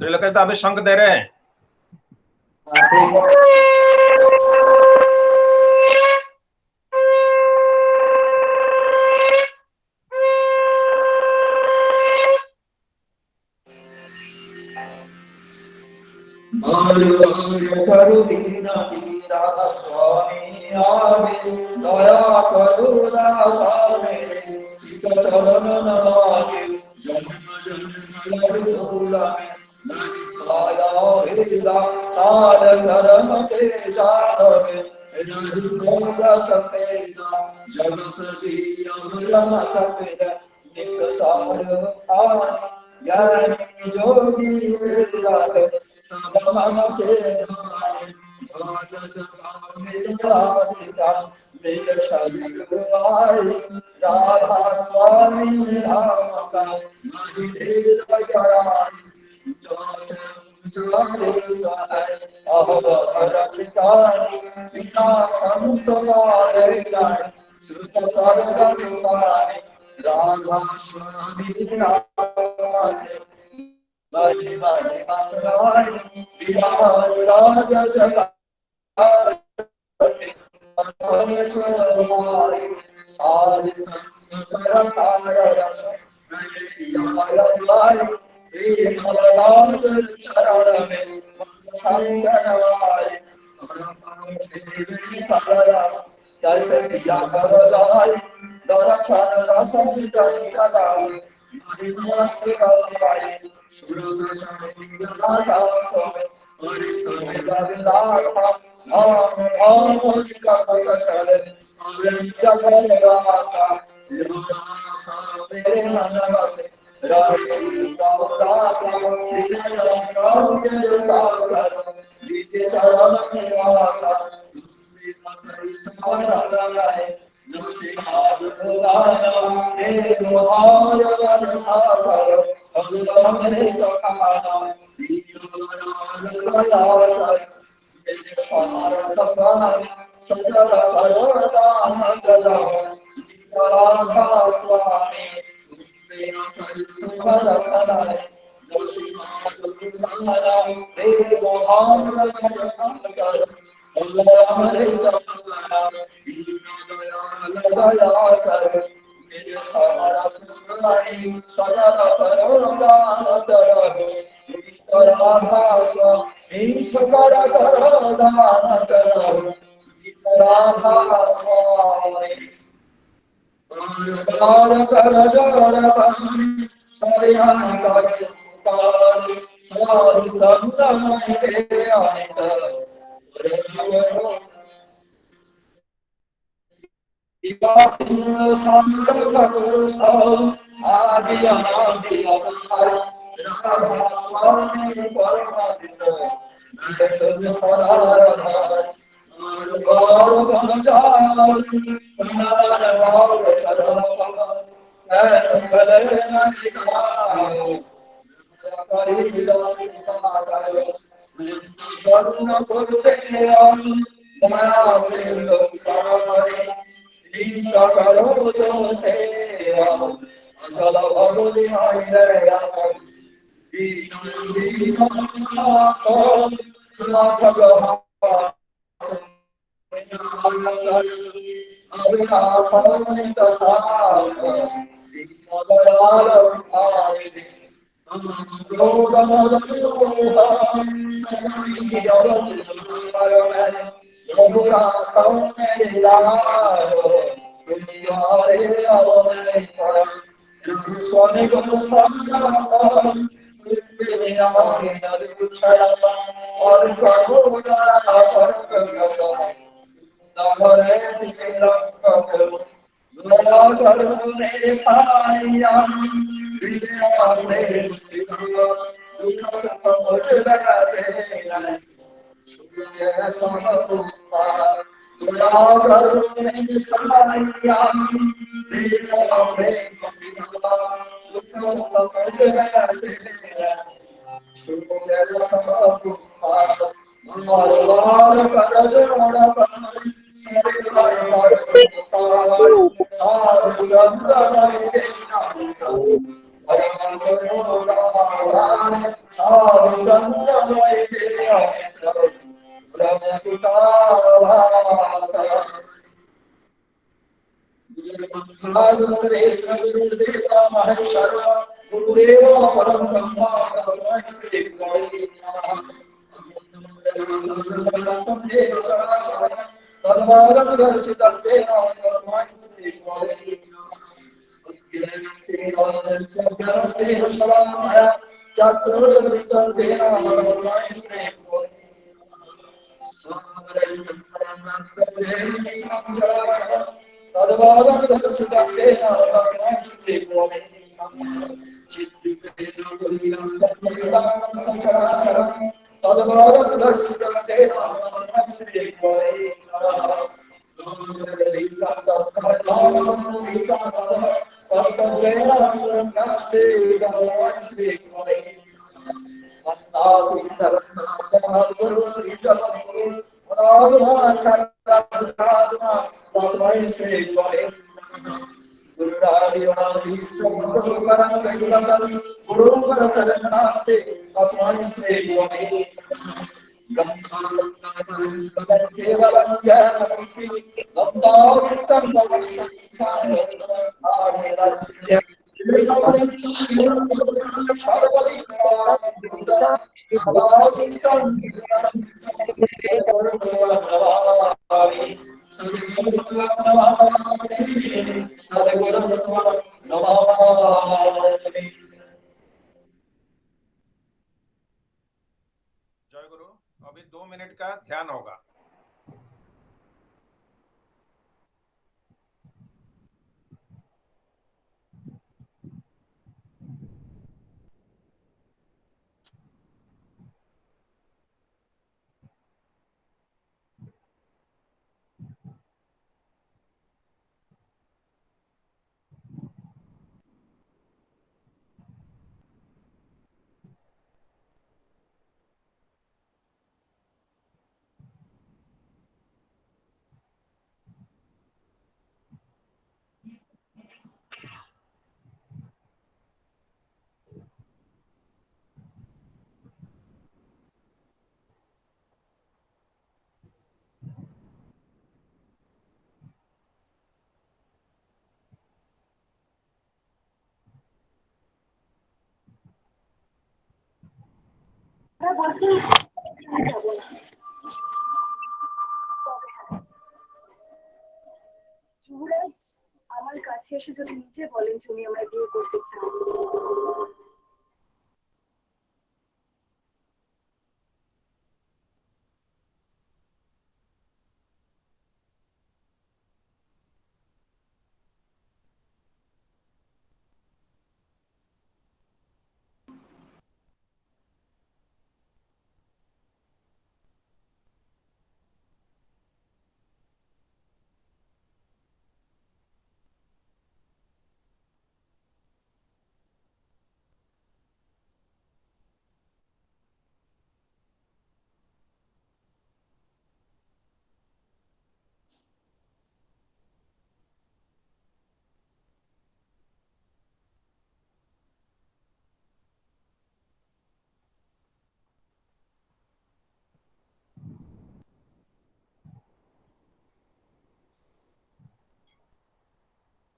त्रिलोकेश अभी शंख दे रहे हैं। राधा स्वामी आवे दया करो राधा मेरे चित चरण नागे जन्म जन्म भूला नहीं पाया भेदा तार धर्म के जानवे नहीं भोगत पेदा जगत जीव रमत पेद नित चार आनी ज्ञानी जोगी है सब मम के धारे भागत मेरे शरीर आए राधा स्वामी धाम का नहीं भेद करानी जाने सहाय अवधर ठिकानी बिना संत मारे गाय श्रुत सर्गन सारे राधा स्वामी Radhe Bali Bali Masarani Bihar Raja Jagari Sari Sankara Sara Rasa Yaya Bali Bhimarad Charame Santanavali Parapati Jai Yagara Jai Darasana Rasamita Namaste Bali Surata Shamila Swami Hari Swami Davilasa Dham Dham Vikata Chale Aventa Dharasa Yamasa Mere Manavase Rachi Gaudasa Vinaya Shiram Yudhakara Vidya Charana Nivasa Vikata Ismara Jaya Jose Bhagavana He Mohaya Varnavara Bhagavane Kakana Diyana Sarata Swami Sadara Karada Mandala Radha Swami Dena Kari Samara Kanai Jose Bhagavana He Mohaya Varnavara Bhagavane Kakana Diyana मेरे सारथ सुनाई सदा करो राधा स्वामी सदा करो राधा स्वामी बार कर जोड़ पानी सरियान करे उतारी सारी संतन के आने कर आदि अनादि अपार राधा स्वामी परमादित तुम सदा राधा गौर धन जानी कनार गौर चरण कले नहीं कहायो करी दासी पादायो वरुण गुरुदे आमी दया सिंधु कारी लीला करो तुम सेवा अचल भगवती आइले दीना नाथ अभिलापनित सार दीनदयाल विहारी क्रोध मद रघुरा मेरे यारो दुनियारे स्वामी गुरु और मेरे साया साधु संगमय देव ब्रह्मपिता गुरुदेव महेश्वर गुरुदेव परम ब्रह्म तस्मै श्री गुरवे नमः तद्वारं दर्शितं तेन तस्मै श्री गुरवे नमः शरणाय चक्षुर्मिलितं तेन तस्मै श्री गुरवे तद्वारं दर्शितं तेन तस्मै श्री गुरवे नमः चिद्दीपेन संसारं तद्वारं दर्शितं तेन तस्मै श्री गुरवे नमः नास्ते तस्मै श्री गुरवे वन्दासि सर्वनाथ गुरु श्री जगद्गुरु मुरादुमा सर्वसाधुमा तस्मै श्री गुरवे गुरुरादिनाधीश्वर परम रघुनाथं गुरु परतरं नास्ते तस्मै श्री गुरवे ब्रह्मानंद केवलं ज्ञानमूर्ति वन्दाहितं भगवन् संसार नमस्कार जय गुरु। अभी 2 मिनट का ध्यान होगा। যুবরাজ আমার কাছে এসে যদি নিজে বলেন যে উনি আমায় বিয়ে করতে চান,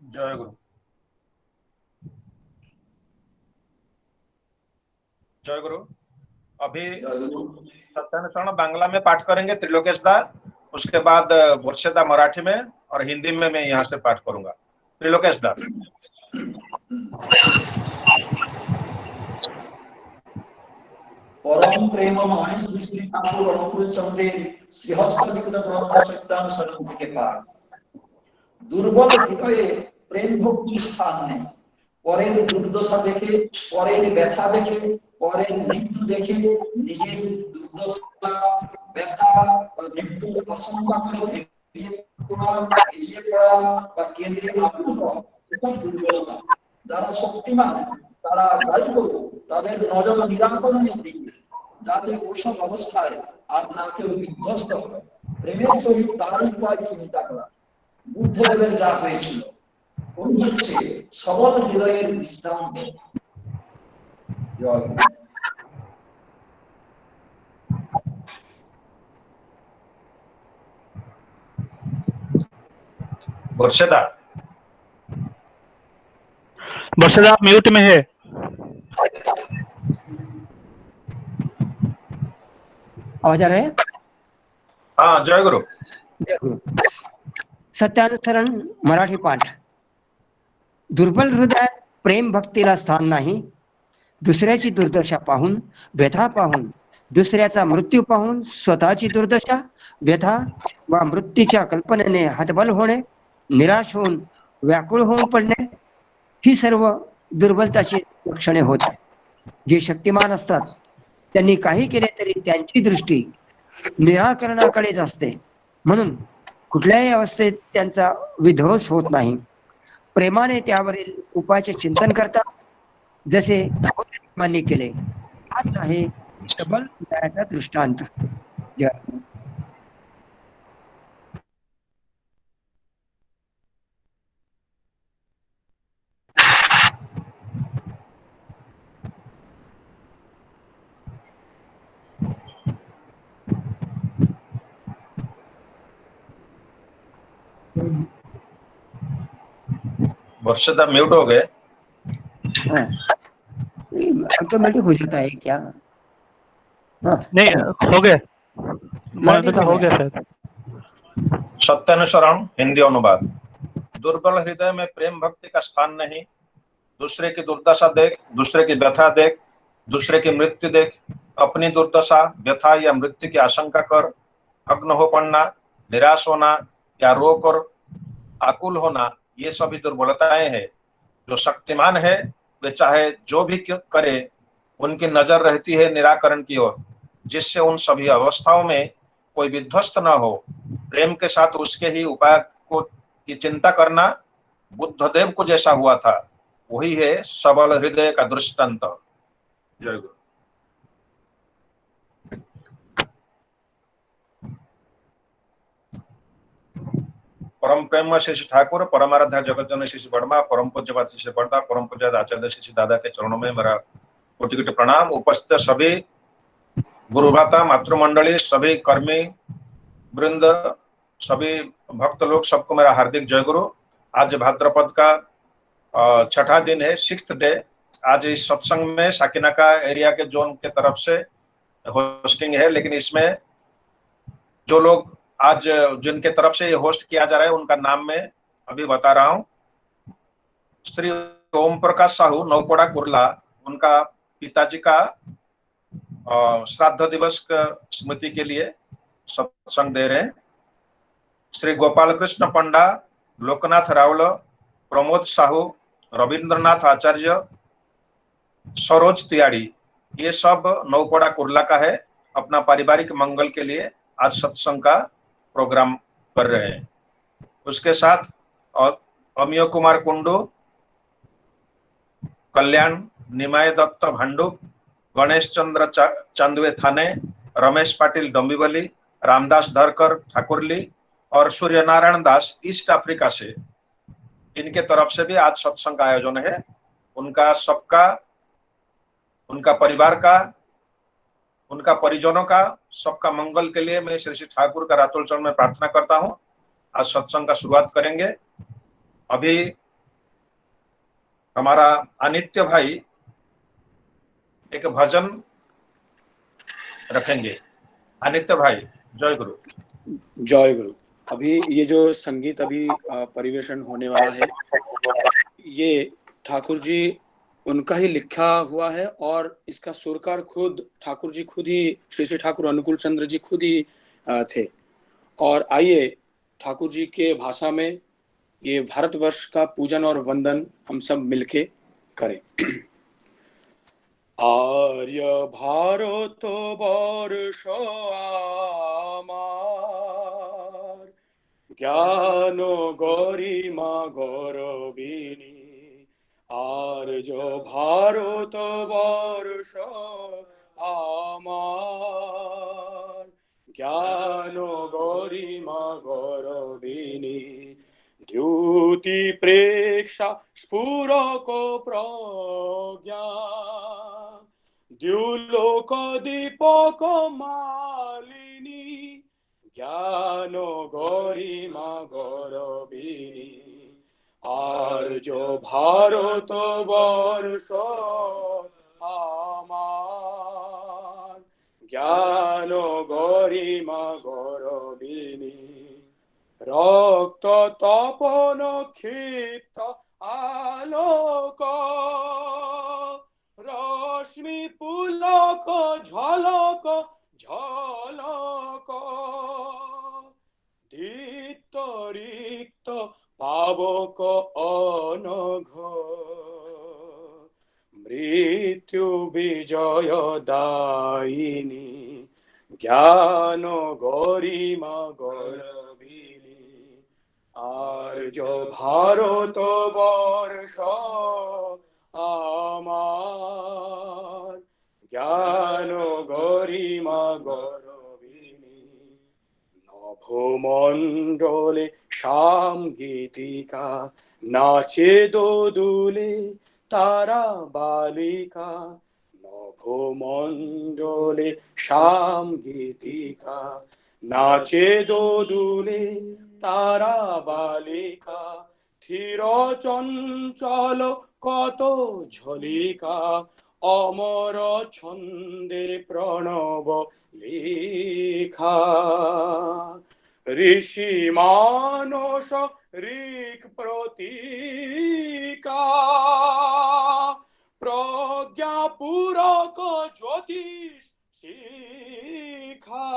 जय गुरु। जय गुरु। अभी सत्यानंद शरण बांग्ला में पाठ करेंगे त्रिलोकेश दा, उसके बाद मुर्शिदा मराठी में और हिंदी में मैं यहाँ से पाठ करूंगा। त्रिलोकेश दा। परम प्रेममय श्री श्री ठाकुर अनुकूल चंद्रेर श्रीहस्त लिखित ग्रंथ सत्यानुसरण থেকে পাঠ। দুর্বল হৃদয়ে প্রেম ভক্তি স্থান নেই। পরের দুর্দশা দেখে, পরের ব্যথা দেখে, পরের মৃত্যু দেখে নিজের দুর্দশা ব্যথা বা মৃত্যুর আশঙ্কা করে এড়িয়ে পড়া বা কেঁদে আকুল হওয়া এসব দুর্বলতা। যারা শক্তিমান তারা যাই করুক তাদের নজর নিরাকরণের দিকে, যাতে ওসব অবস্থায় আর না কেউ বিধ্বস্ত হয়। প্রেমের সহিত তারই উপায় চিন্তা করা। বুদ্ধদেবের যা হয়েছিল ওই হচ্ছে সবল হৃদয়ের বিশ্রাম। मुर्शिदा मुर्शिदा आप म्यूट में है। आवाज आ रहा है? हाँ, जय गुरु। जय गुरु। सत्यानुसरण मराठी पाठ. दुर्बल हृदयात प्रेम भक्तीला स्थान नाही. दुसऱ्याची दुर्दशा पाहून, व्यथा पाहून, दुसऱ्याचा मृत्यू पाहून स्वतःची दुर्दशा, व्यथा वा मृत्यूच्या कल्पनेने हतबल होणे, निराश होऊन व्याकुळ होऊन पडणे, ही सर्व दुर्बलताची लक्षणे होत. जे शक्तिमान असतात त्यांनी काही केले तरी त्यांची दृष्टी निराकरणाकडेच असते. म्हणून कुठल्याही अवस्थेत त्यांचा विध्वंस होत नाही. प्रेमाने त्यावरील उपायाचे चिंतन करतात, जसे बुद्धिमानी केले. हाच आहे सबल हृदयाचा दृष्टांत. जय. मुर्शिदा म्यूट हो गए। हाँ, ऑटोमेटिक हो जाता है क्या? हाँ, नहीं हो गया, मराठी तो में हो गया. गया शायद। सत्यानुसरण हिंदी अनुवाद। दुर्बल हृदय में प्रेम भक्ति का स्थान नहीं। दूसरे की दुर्दशा देख, दूसरे की व्यथा देख, दूसरे की मृत्यु देख, अपनी दुर्दशा, व्यथा या मृत्यु की आशंका कर भग्न हो पड़ना, निराश होना या रोक और आकुल होना, ये सभी दुर्बलताएं हैं। जो शक्तिमान है वे चाहे जो भी करे, उनकी नजर रहती है निराकरण की ओर, जिससे उन सभी अवस्थाओं में कोई विध्वस्त न हो। प्रेम के साथ उसके ही उपाय को की चिंता करना बुद्धदेव को जैसा हुआ था, वही है सबल हृदय का दृष्टांत। जय गुरु। परम प्रेम श्री ठाकुर, परमाराध्या जगत जननी श्री वर्मा, परम पूज्यपाद श्री वर्मा, परम पूज्य आचार्य श्री दादा के चरणों में मेरा कोटि कोटि प्रणाम। उपस्थित सभी गुरु भ्राता, मातृमंडली, सभी कर्मी वृंद, सभी भक्त लोग, सबको मेरा हार्दिक जय गुरु। आज भाद्रपद का छठा दिन है, 6th डे। आज इस सत्संग में साकिनाका एरिया के जोन के तरफ से होस्टिंग है, लेकिन इसमें जो लोग आज जिनके तरफ से ये होस्ट किया जा रहा है उनका नाम मैं अभी बता रहा हूं। श्री ओम प्रकाश साहू, नौपोड़ा कुर्ला, उनका पिताजी का श्राद्ध दिवस का स्मृति के लिए सत्संग दे रहे हैं। श्री गोपाल कृष्ण पंडा, लोकनाथ रावल, प्रमोद साहू, रविंद्रनाथ आचार्य, सरोज तिवारी, ये सब नौपोड़ा कुर्ला का है। अपना पारिवारिक मंगल के लिए आज सत्संग का प्रोग्राम कर रहे हैं। उसके साथ अमियो कुमार कुंडू, कल्याण निमाय दत्त भांडू, गणेश चंद्र चांदवे थाने, रमेश पाटिल डोंबिवली, रामदास धरकर ठाकुरली और सूर्य नारायण दास ईस्ट अफ्रीका से, इनके तरफ से भी आज सत्संग का आयोजन है। उनका सबका, उनका परिवार का, उनका परिजनों का, सबका मंगल के लिए मैं श्री श्री ठाकुर का रातुल चरण में प्रार्थना करता हूं। आज सत्संग का शुरुआत करेंगे। अभी हमारा अनित्य भाई एक भजन रखेंगे। अनित्य भाई, जय गुरु। जय गुरु। अभी ये जो संगीत अभी परिवेशन होने वाला है, ये ठाकुर जी उनका ही लिखा हुआ है और इसका सुरकार खुद ठाकुर जी खुद ही, श्री श्री ठाकुर अनुकूल चंद्र जी खुद ही थे। और आइए ठाकुर जी के भाषा में ये भारतवर्ष का पूजन और वंदन हम सब मिलके करें। आर्य भारत वर्ष आमार, ज्ञान गरिमा गौरविनी। आर्य भारत वर्ष आमार, ज्ञान गरिमा गौरविनी। द्युति प्रेक्षा स्फुरक प्रज्ञा, द्युलोक दीपक मालिनी। জ্ঞান গরিমা গৌরবিনী আর্য ভারত বর্ষ আমার জ্ঞান গরিমা গৌরবিনী রক্ত তপন ক্ষিপ্ত আলোক রশ্মি পুলক ঝলক ঝলক দীপ্ত রিক্ত পাবক অনঘ মৃত্যু বিজয় দায়িনী জ্ঞান গরিমা গৌরবিনী আর্য ভারত বর্ষ আমার জ্ঞান গরিমা গৌরবিনী নভমণ্ডলে শ্যাম গীতিকা নাচে দোদুলে তারা বালিকা নভমণ্ডলে শ্যাম গীতিকা নাচে দোদুলে তারা বালিকা থির চঞ্চল কত ঝলিকা অমর ছন্দে প্রণব লেখা ঋষি মানস ঋক প্রতীকা প্রজ্ঞা পূরক জ্যোতিষ শিখা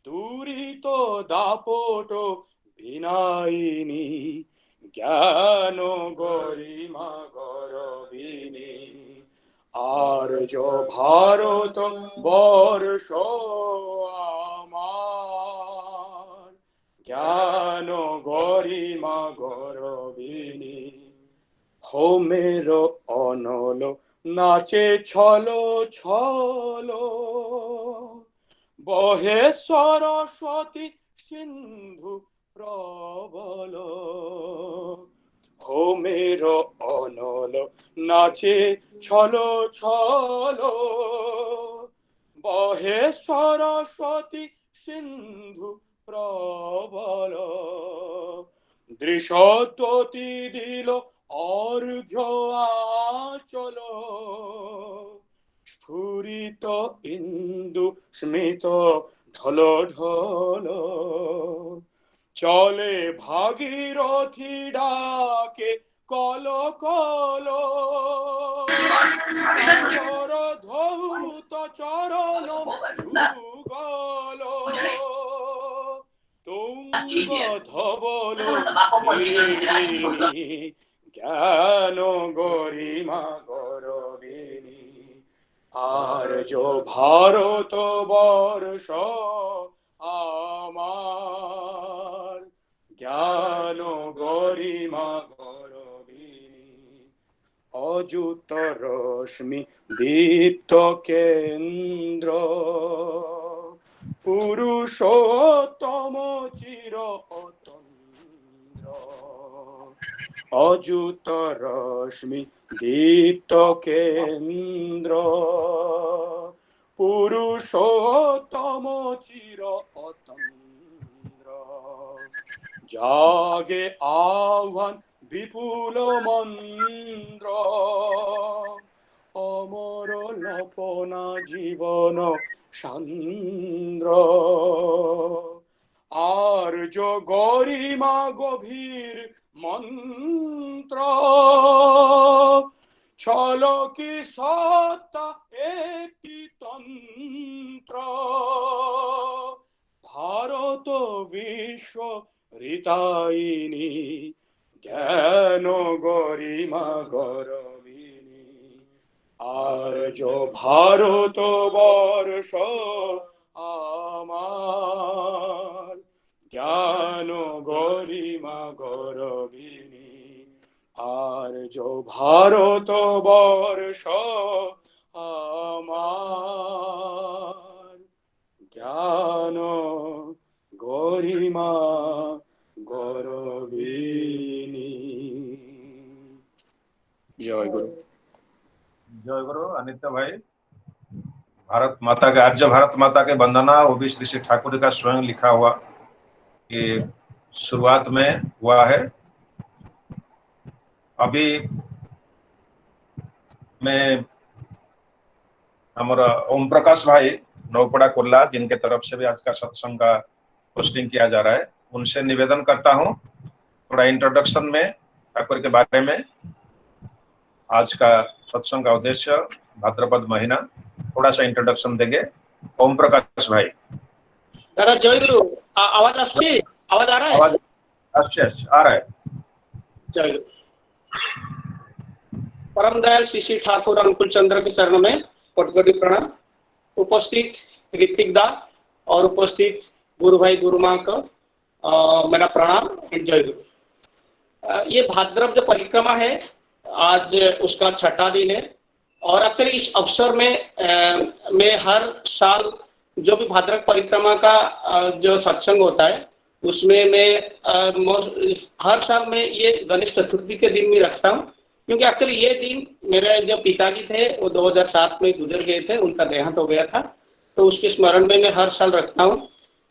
দুরিত দাপট বিনায়িনী জ্ঞান গরিমা গৌরবিনী আর্য ভারত বর্ষ আমার জ্ঞান গরিমা গৌরবিনী হোমের অনল নাচে ছলো ছলো বহে সরস্বতী সিন্ধু প্রবল হোমের অনল নাচে ছলো ছলো বহে সরস্বতী সিন্ধু প্রবল দৃশ্যতি দিল অর্ঘ্য আচল স্ফুরিত ইন্দু স্মিত ঢল ঢল চলে ভাগীরথী ডাকে কল কল সাগর ধৌত চরণ যুগল তুঙ্গ ধবল গিরিনী জ্ঞান গরিমা গৌরবিনী আর্য ভারত বর্ষ আমার জ্ঞান গরিমা গৌরবিনী অযুত রশ্মি দীপ্ত কেন্দ্র পুরুষোত্তম চির অতন্দ্র অযুত রশ্মি দীপ্ত কেন্দ্র পুরুষোত্তম চির অতন্দ্র জাগে আহ্বান বিপুল মন্দ্র অমর লপনা জীবন সান্দ্র আর্য গরিমা গভীর মন্ত্র ছলকি সত্তা একটি তন্ত্র ভারত বিশ্ব ঋতায়িনী জ্ঞান গরিমা গৌরবিনী আর্য ভারত বর্ষ আমার জ্ঞান গরিমা গৌরবিনী আর্য ভারত বর্ষ আমার জ্ঞান গরিমা গৌরবিনী। জয় গুরু। জয় গুরু। আনিত্য ভাই भारत माता के आर्य भारत माता के वंदना, वो भी श्री श्री ठाकुर जी का स्वयं लिखा हुआ कि शुरुआत में हुआ है। अभी मैं हमारा ओम प्रकाश भाई नौपड़ा कोल्ला, जिनके तरफ से भी आज का सत्संग का पोस्टिंग किया जा रहा है, उनसे निवेदन करता हूं थोड़ा इंट्रोडक्शन में ठाकुर के बारे में। आज का सत्संग का उद्देश्य भाद्रपद महीना, थोड़ा सा इंट्रोडक्शन देंगे ओम प्रकाश भाई। दादा जय गुरु, आवाज आवाज आ रहा है? आवाज अच्छा आ रहा है। जय गुरु। परम दयाल श्री श्री ठाकुर अंकुल चंद्र के चरणों में कोटि प्रणाम। उपस्थित ऋतिक दा और उपस्थित गुरु भाई गुरु माँ का मेरा प्रणाम एंड जय गुरु। ये भाद्रपद परिक्रमा है, आज उसका छठा दिन है। और एक्चुअली इस अवसर में मैं हर साल जो भी भाद्रपद परिक्रमा का जो सत्संग होता है उसमें मैं हर साल में ये गणेश चतुर्थी के दिन भी रखता हूँ, क्योंकि एक्चुअली ये दिन मेरे जो पिताजी थे वो 2007 में गुजर गए थे, उनका देहांत हो गया था, तो उसके स्मरण में मैं हर साल रखता हूँ।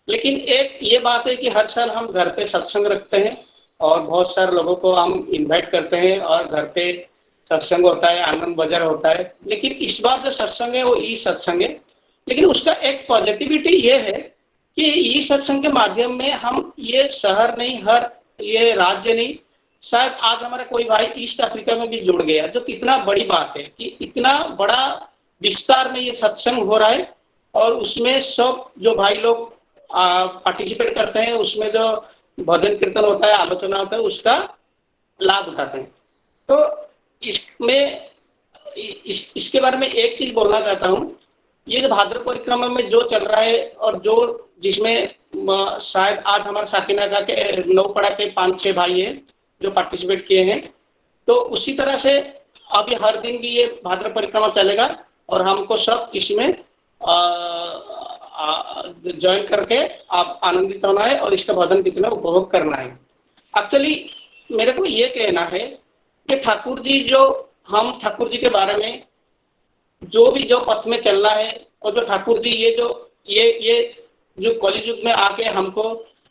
लेकिन एक ये बात है कि हर साल हम घर पे सत्संग रखते हैं और बहुत सारे लोगों को हम इनवाइट करते हैं और घर पे सत्संग होता है, आनंद बाजार होता है। लेकिन इस बार जो सत्संग है वो ई सत्संग है, लेकिन उसका एक पॉजिटिविटी ये है कि ई सत्संग के माध्यम में हम ये शहर नहीं, हर ये राज्य नहीं, शायद आज हमारे कोई भाई ईस्ट अफ्रीका में भी जुड़ गया, जो कितना बड़ी बात है कि इतना बड़ा विस्तार में ये सत्संग हो रहा है और उसमें सब जो भाई लोग पार्टिसिपेट करते हैं, उसमें जो भजन कीर्तन होता है, आलोचना होता है, उसका लाभ उठाते हैं। तो इसमें इसके बारे में एक चीज बोलना चाहता हूँ, ये जो भाद्रपद परिक्रमा में जो चल रहा है और जो जिसमें शायद आज हमारे साकिनाका के नौपड़ा के 5-6 भाई हैं जो पार्टिसिपेट किए हैं, तो उसी तरह से अभी हर दिन भी ये भाद्रपद परिक्रमा चलेगा और हमको सब इसमें ज्वाइन करके आप आनंदित होना है और इसका भजन कितना उपभोग करना है। एक्चुअली मेरे को ये कहना है कि ठाकुर जी हम ठाकुर जी के बारे में जो भी जो पथ में चलना है और जो ठाकुर जी ये जो कलियुग में आके हमको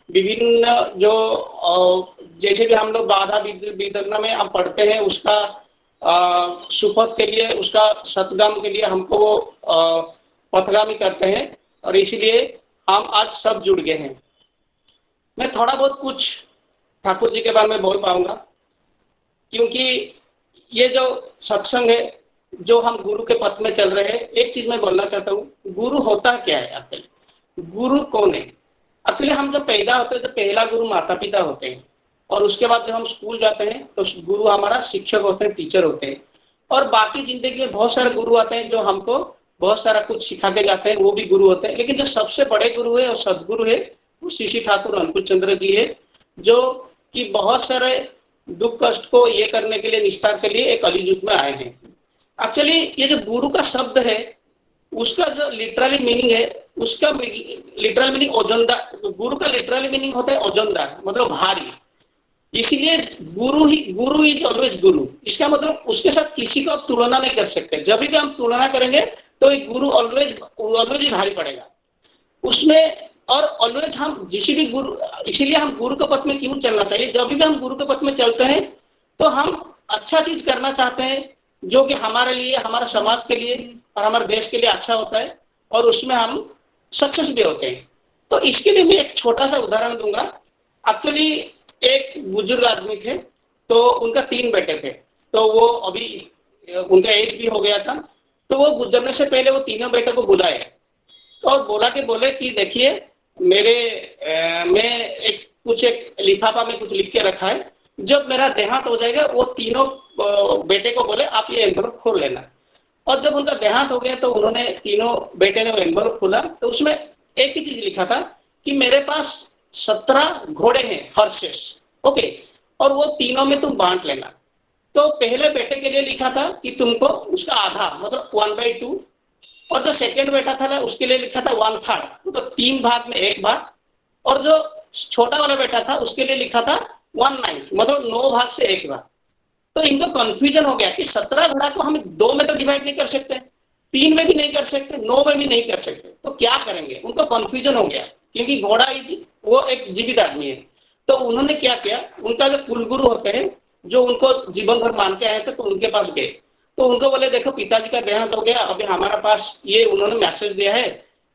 विभिन्न जो जैसे भी हम लोग बाधा विघ्न में हम पढ़ते हैं, उसका सुपथ के लिए, उसका सतगाम के लिए हमको वो पथगामी करते हैं और इसीलिए हम आज सब जुड़ गए हैं। मैं थोड़ा बहुत कुछ ठाकुर जी के बारे में बोल पाऊंगा, क्योंकि ये जो सत्संग है, जो हम गुरु के पथ में चल रहे हैं, एक चीज मैं बोलना चाहता हूँ, गुरु होता क्या है एक्चुअली, गुरु कौन है? एक्चुअली हम जब पैदा होते हैं तो पहला गुरु माता पिता होते हैं और उसके बाद जब हम स्कूल जाते हैं तो गुरु हमारा शिक्षक होते हैं, टीचर होते हैं, और बाकी जिंदगी में बहुत सारे गुरु आते हैं जो हमको बहुत सारा कुछ सिखा के जाते हैं, वो भी गुरु होते हैं। लेकिन जो सबसे बड़े गुरु है और सदगुरु है वो श्री श्री ठाकुर अंकुल चंद्र जी है, जो कि बहुत सारे दुख कष्ट को ये करने के लिए, निस्तार के लिए एक कलियुग में आए हैं। एक्चुअली ये जो गुरु का शब्द है उसका जो लिटरली मीनिंग है, उसका लिटरल मीनिंग ओजनदार, गुरु का लिटरली मीनिंग होता है ओजनदार, मतलब भारी। इसीलिए गुरु इज ऑलवेज गुरु। इसका मतलब उसके साथ किसी को आप तुलना नहीं कर सकते। जब भी हम तुलना करेंगे तो एक गुरु ऑलवेज ही भारी पड़ेगा उसमें। और ऑलवेज हम जिस भी गुरु, इसीलिए हम गुरु के पथ में क्यों चलना चाहिए? जब भी हम गुरु के पथ में चलते हैं तो हम अच्छा चीज करना चाहते हैं जो कि हमारे लिए, हमारे समाज के लिए और हमारे देश के लिए अच्छा होता है, और उसमें हम सक्सेस भी होते हैं। तो इसके लिए मैं एक छोटा सा उदाहरण दूंगा। एक्चुअली एक बुजुर्ग आदमी थे, तो उनका 3 बेटे थे, तो वो अभी उनका एज भी हो गया था, तो वो गुजरने से पहले वो तीनों बेटों को बुलाए और बोले कि देखिए मैं एक लिफाफा में कुछ लिख के रखा है, जब मेरा देहांत हो जाएगा वो तीनों बेटे को बोले आप ये एनवलप खोल लेना। और जब उनका देहांत हो गया तो उन्होंने, तीनों बेटे ने वो एनवलप खोला, तो उसमें एक ही चीज लिखा था कि मेरे पास 17 घोड़े हैं, हॉर्सेस, ओके, और वो तीनों में तुम बांट लेना। तो पहले बेटे के लिए लिखा था कि तुमको उसका आधा, मतलब 1/2, और जो सेकंड बेटा था उसके लिए लिखा था 1/3, तो 3 भाग में 1 भाग, और जो छोटा वाला बेटा था उसके लिए लिखा था 1/9, मतलब 9 भाग से 1 भाग। तो इनको कंफ्यूजन हो गया कि 17 घोड़ा को हम 2 में तो डिवाइड नहीं कर सकते, 3 में भी नहीं कर सकते, 9 में भी नहीं कर सकते, तो क्या करेंगे? उनको कंफ्यूजन हो गया, क्योंकि घोड़ा वो एक जीवित आदमी है। तो उन्होंने क्या किया, उनका जो कुलगुरु होते हैं जो उनको जीवन भर मान के आए थे, तो उनके पास गए। तो उनको बोले देखो पिताजी का देहांत हो गया, अभी हमारा पास ये उन्होंने मैसेज दिया है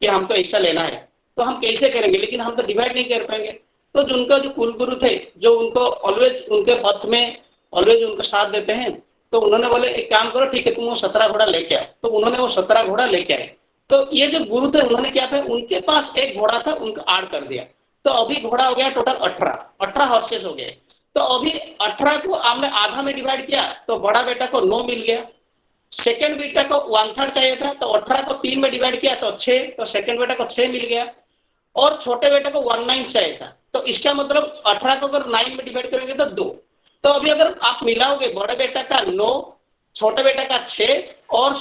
कि हमको ऐसा लेना है, तो हम कैसे करेंगे, लेकिन हम तो डिवाइड नहीं कर पाएंगे। तो उनका जो कुलगुरु थे जो उनको ऑलवेज उनके पथ में ऑलवेज उनका साथ देते हैं, तो उन्होंने बोले एक काम करो, ठीक है तुम वो 17 घोड़ा लेके आओ। तो उन्होंने वो 17 घोड़ा लेके आए। तो ये जो गुरु थे उन्होंने क्या किया, उनके पास एक घोड़ा था उनका ऐड कर दिया, तो अभी घोड़ा हो गया टोटल 18 हॉर्सेस हो गए। तो अभी 18 को आपने आधा में डिवाइड किया तो बड़ा बेटा को 9 मिल गया, सेकंड बेटा को 1/3 चाहिए था, तो 18 को 3 में डिवाइड किया तो 6, तो सेकंड बेटा को 6 मिल गया, और छोटे बेटे को 1/9 चाहिए था। तो इसका मतलब 18 को अगर 9 में डिवाइड करेंगे तो 2। तो अभी अगर आप मिलाओगे बड़े बेटा का 9, छोटे बेटा का 6 और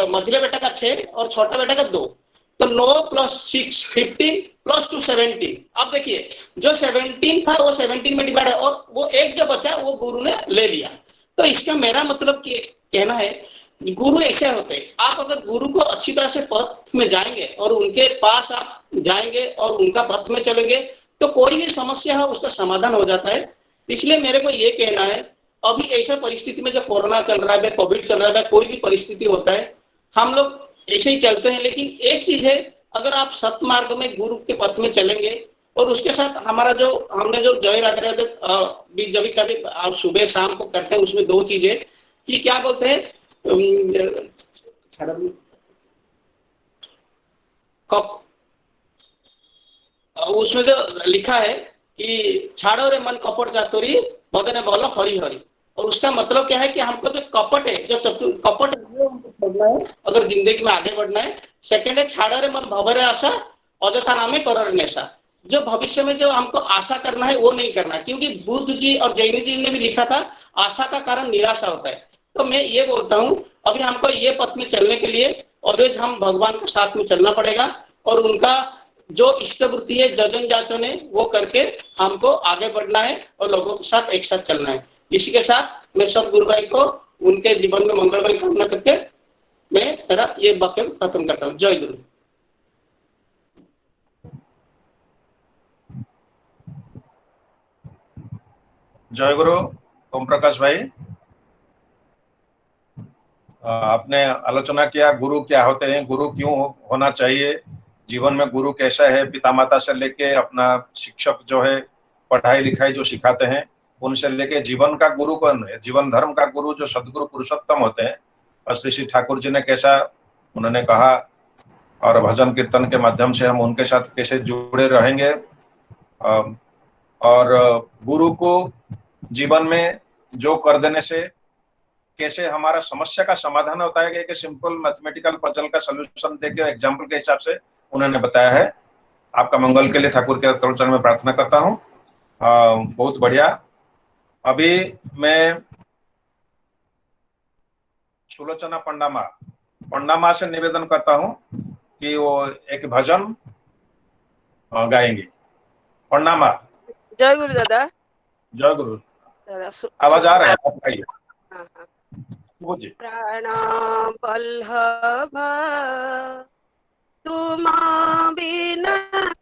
मझले बेटा का 6 और छोटा बेटा का 2, तो 9 + 6 15 + 2 17। अब देखिए जो 17 था वो 17 में डिवाइड है, और वो एक जो बचा वो गुरु ने ले लिया। तो इसका मेरा मतलब कहना है गुरु ऐसे होते हैं, आप अगर गुरु को अच्छी तरह से पथ में जाएंगे और उनके पास आप जाएंगे और उनका पथ में चलेंगे तो कोई भी समस्या हो उसका समाधान हो जाता है। इसलिए मेरे को ये कहना है, अभी ऐसा परिस्थिति में जो कोरोना चल रहा है, कोविड चल रहा है, कोई भी परिस्थिति होता है, हम लोग ऐसे ही चलते हैं। लेकिन एक चीज है, अगर आप सतमार्ग में गुरु के पथ में चलेंगे और उसके साथ हमारा जो हमने जो जय राधे राधे भी जब कभी आप सुबह शाम को करते हैं, उसमें 2 चीजें कि क्या बोलते हैं, उसमें जो लिखा है कि छाड़ो रे मन कपट चातुरी बदने बोलो हरि हरि, और उसका मतलब क्या है कि हमको जो कपट है, जो कपट छोड़ना है अगर जिंदगी में आगे बढ़ना है। सेकंड है छाड़ो रे मन भवरे आशा अजथा नामे करो नेशा, जो भविष्य में जो हमको आशा करना है वो नहीं करना, क्योंकि बुद्ध जी और जैन जी ने भी लिखा था आशा का कारण निराशा होता है। तो मैं ये बोलता हूँ अभी हमको ये पथ में चलने के लिए ऑलवेज हम भगवान के साथ में चलना पड़ेगा, और उनका जो इष्टवृत्ति है जजन जाचन है वो करके हमको आगे बढ़ना है और लोगों के साथ एक साथ चलना है। इसी के साथ मैं सब गुरु भाई को उनके जीवन में मंगलमय कामना करके मैं मेरा ये वाक्य खत्म करता हूँ। जय गुरु। जय गुरु। ओम प्रकाश भाई, आपने आलोचना किया गुरु क्या होते हैं, गुरु क्यों होना चाहिए, जीवन में गुरु कैसा है, पिता माता से लेके अपना शिक्षक जो है पढ़ाई लिखाई जो सिखाते हैं उनसे लेके जीवन का गुरु कौन है, जीवन धर्म का गुरु जो सदगुरु पुरुषोत्तम होते हैं, और श्री ठाकुर जी ने कैसा उन्होंने कहा, और भजन कीर्तन के माध्यम से हम उनके साथ कैसे जुड़े रहेंगे, और गुरु को जीवन में जो कर देने से कैसे हमारा समस्या का समाधान होता है, कि सिंपल मैथमेटिकल पजल का सॉल्यूशन देके एग्जांपल के हिसाब से उन्होंने बताया है। आपका मंगल के लिए ठाकुर के चरण में प्रार्थना करता हूँ। बहुत बढ़िया। अभी मैं सुलोचना पंडामा से निवेदन करता हूँ कि वो एक भजन गाएंगे। पंडामा। जय गुरु दादा। जय गुरु दादा आवाज आ रहा है? आप गाइए। प्राण बल्लभ तुम बिना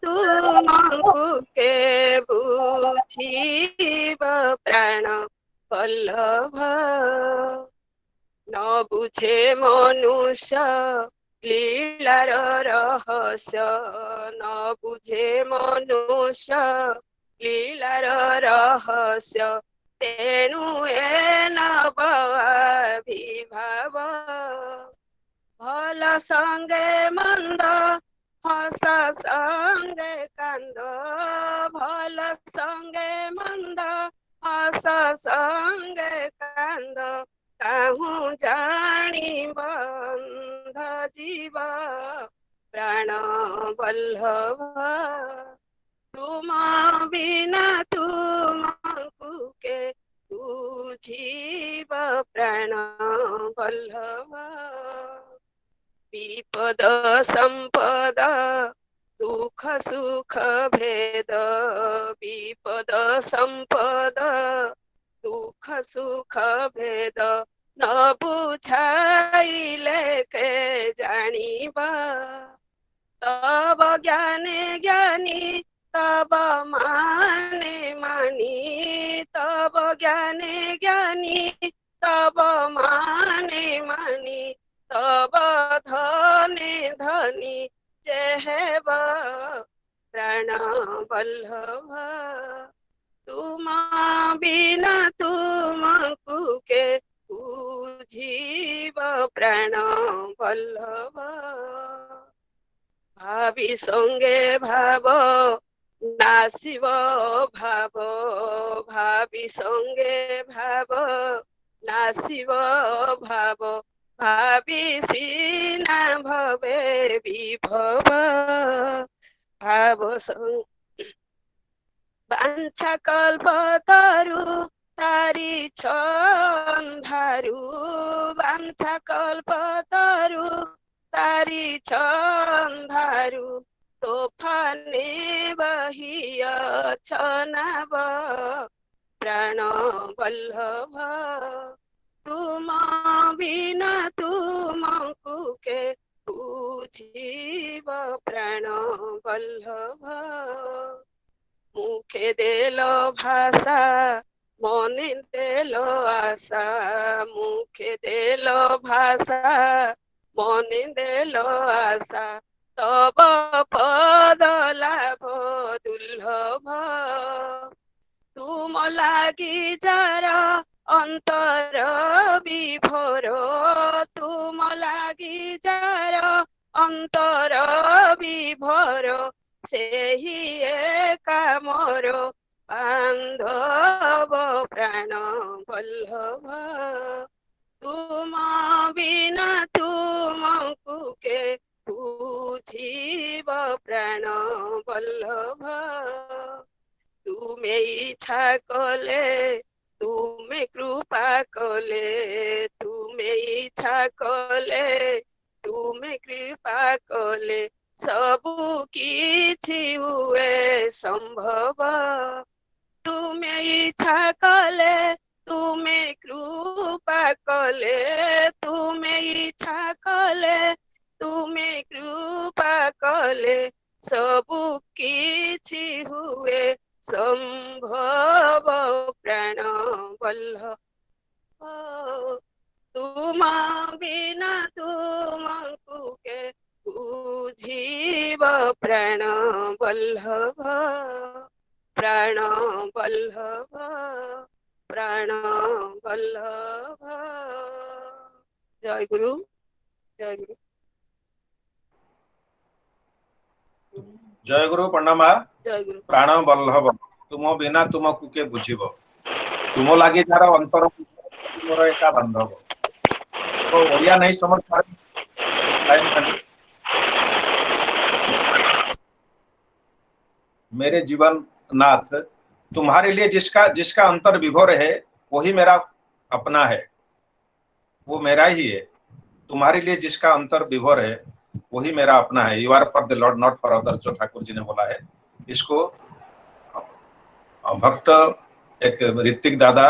तुमको के बुझीब, प्राण बल्लभ न बुझे मनुष्य लीलार रहस्य, न बुझे मनुष्य लीलार रहस्य, तेणु ए नव विभाव, भल संगे मंद हस संगे कांद, भल संगे मंद हस संगे कांद, काहू जानी बंध जीव, प्राण बल्लभ तुम बिना तुमको के बुझीब, प्राण बल्लभ विपद संपद दुख सुख भेद, विपद संपद दुख सुख भेद, न बुझाइले के जानिबा तब ज्ञाने ज्ञानी तब माने मानी तब ज्ञाने ज्ञानी तब माने मानी तब धने धनी जेहेब प्राण वल्लभ तुम बिना तुमको के बुझिब प्राण वल्लभ भावी संगे भाव नासिब भाव भावी संगे भाव नासिब भाव भावी सीना भवे विभव भाव संग वांछा कल्प तरु तारी छंधारु वांछा कल्प तरु तारी छंधारु तोफाने बहिया छनाब प्राण वल्लभ तुम बिना तुमको के बुझिब प्राण वल्लभ मुखे देलो भाषा मने देलो आशा मुखे देलो भाषा मने देलो आशा तब पद लाभ दुर्लभ तुम लागी जार अंतर विभोर तुम लागी जार अंतर विभोर सेही एका मोर बांधव प्राण वल्लभ तुम बिना तुमको के बुझिब प्राण वल्लभ तुमे इच्छा कले तुमे कृपा कले तुमे इच्छा कले तुमे कृपा कले सबु किछि हुए संभव तुमे इच्छा कले तुमे कृपा कले तुमे इच्छा कले तुमे कृपा कले सबु किछि हुए संभव प्राण वल्लभ तुम बिना तुमको के बुझिब प्राण वल्लभ प्राण वल्लभ प्राण वल्लभ जय गुरु जय गुरु जय गुरु प्रणाम जय गुरु प्राण वल्लभ तुम बिना तुमको के बुझिब तुम लागी जार अंतर मोर एका बांधव तो ओडिया नहीं समझ पा रहे मेरे जीवन नाथ तुम्हारे लिए जिसका जिसका अंतर विभोर है वही मेरा अपना है वो मेरा ही है तुम्हारे लिए जिसका अंतर विभोर है वही मेरा अपना है you are for the lord not for other जो ठाकुर जी ने बोला है इसको भक्त एक ऋतिक दादा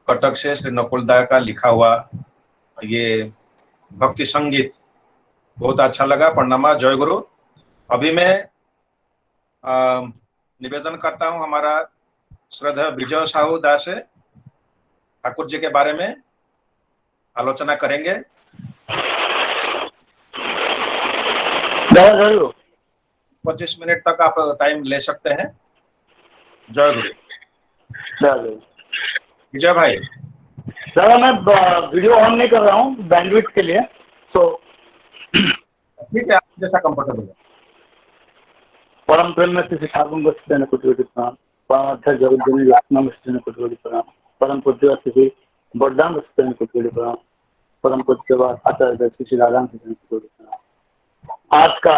कटक से श्री नकुल दा का लिखा हुआ ये भक्ति संगीत बहुत अच्छा लगा प्रणाम जय गुरु अभी मैं निवेदन करता हूं हमारा श्रद्धा विजय साहू दास से ठाकुर जी के बारे में आलोचना करेंगे 25 मिनट तक आप टाइम ले सकते हैं जय गुरु विजय भाई दादा मैं वीडियो ऑन नहीं कर रहा हूँ बैंडविड्थ के लिए तो ठीक है आप जैसा कंफर्टेबल है परम प्रेम में श्री ठाकुर गोस्वामी कुछ प्रणाम परम अध्यक्ष जगत लक्ष्मण गोस्वामी कुछ प्रणाम परम पूज्य श्री बरदान गोस्वामी कुछ प्रणाम परम पूज्य आचार्य श्री राधान कुछ प्रणाम आज का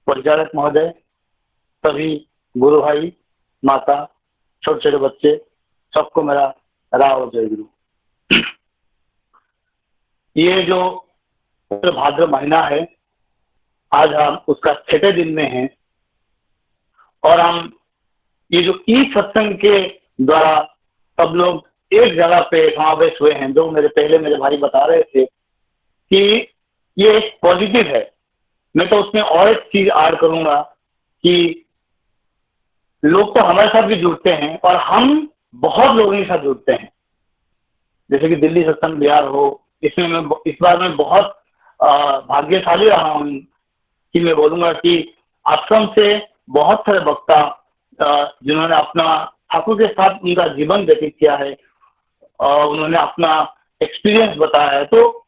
परिचालक महोदय सभी गुरु भाई माता छोटे छोटे बच्चे सबको मेरा राव जय गुरु ये जो भाद्र महीना है आज हम उसका 6ठे दिन में हैं और हम ये जो ई सत्संग के द्वारा सब लोग एक जगह पे समावेश हुए हैं, जो मेरे भाई बता रहे थे कि ये एक पॉजिटिव है। मैं तो उसमें और एक चीज ऐड करूंगा कि लोग तो हमारे साथ भी जुड़ते हैं और हम बहुत लोगों के साथ जुड़ते हैं, जैसे कि दिल्ली सत्संग बिहार हो। इसमें मैं इस बार मैं बहुत भाग्यशाली रहा हूँ कि मैं बोलूंगा कि आश्रम से बहुत सारे वक्ता जिन्होंने अपना ठाकुर के साथ उनका जीवन व्यतीत किया है और उन्होंने अपना एक्सपीरियंस बताया है, तो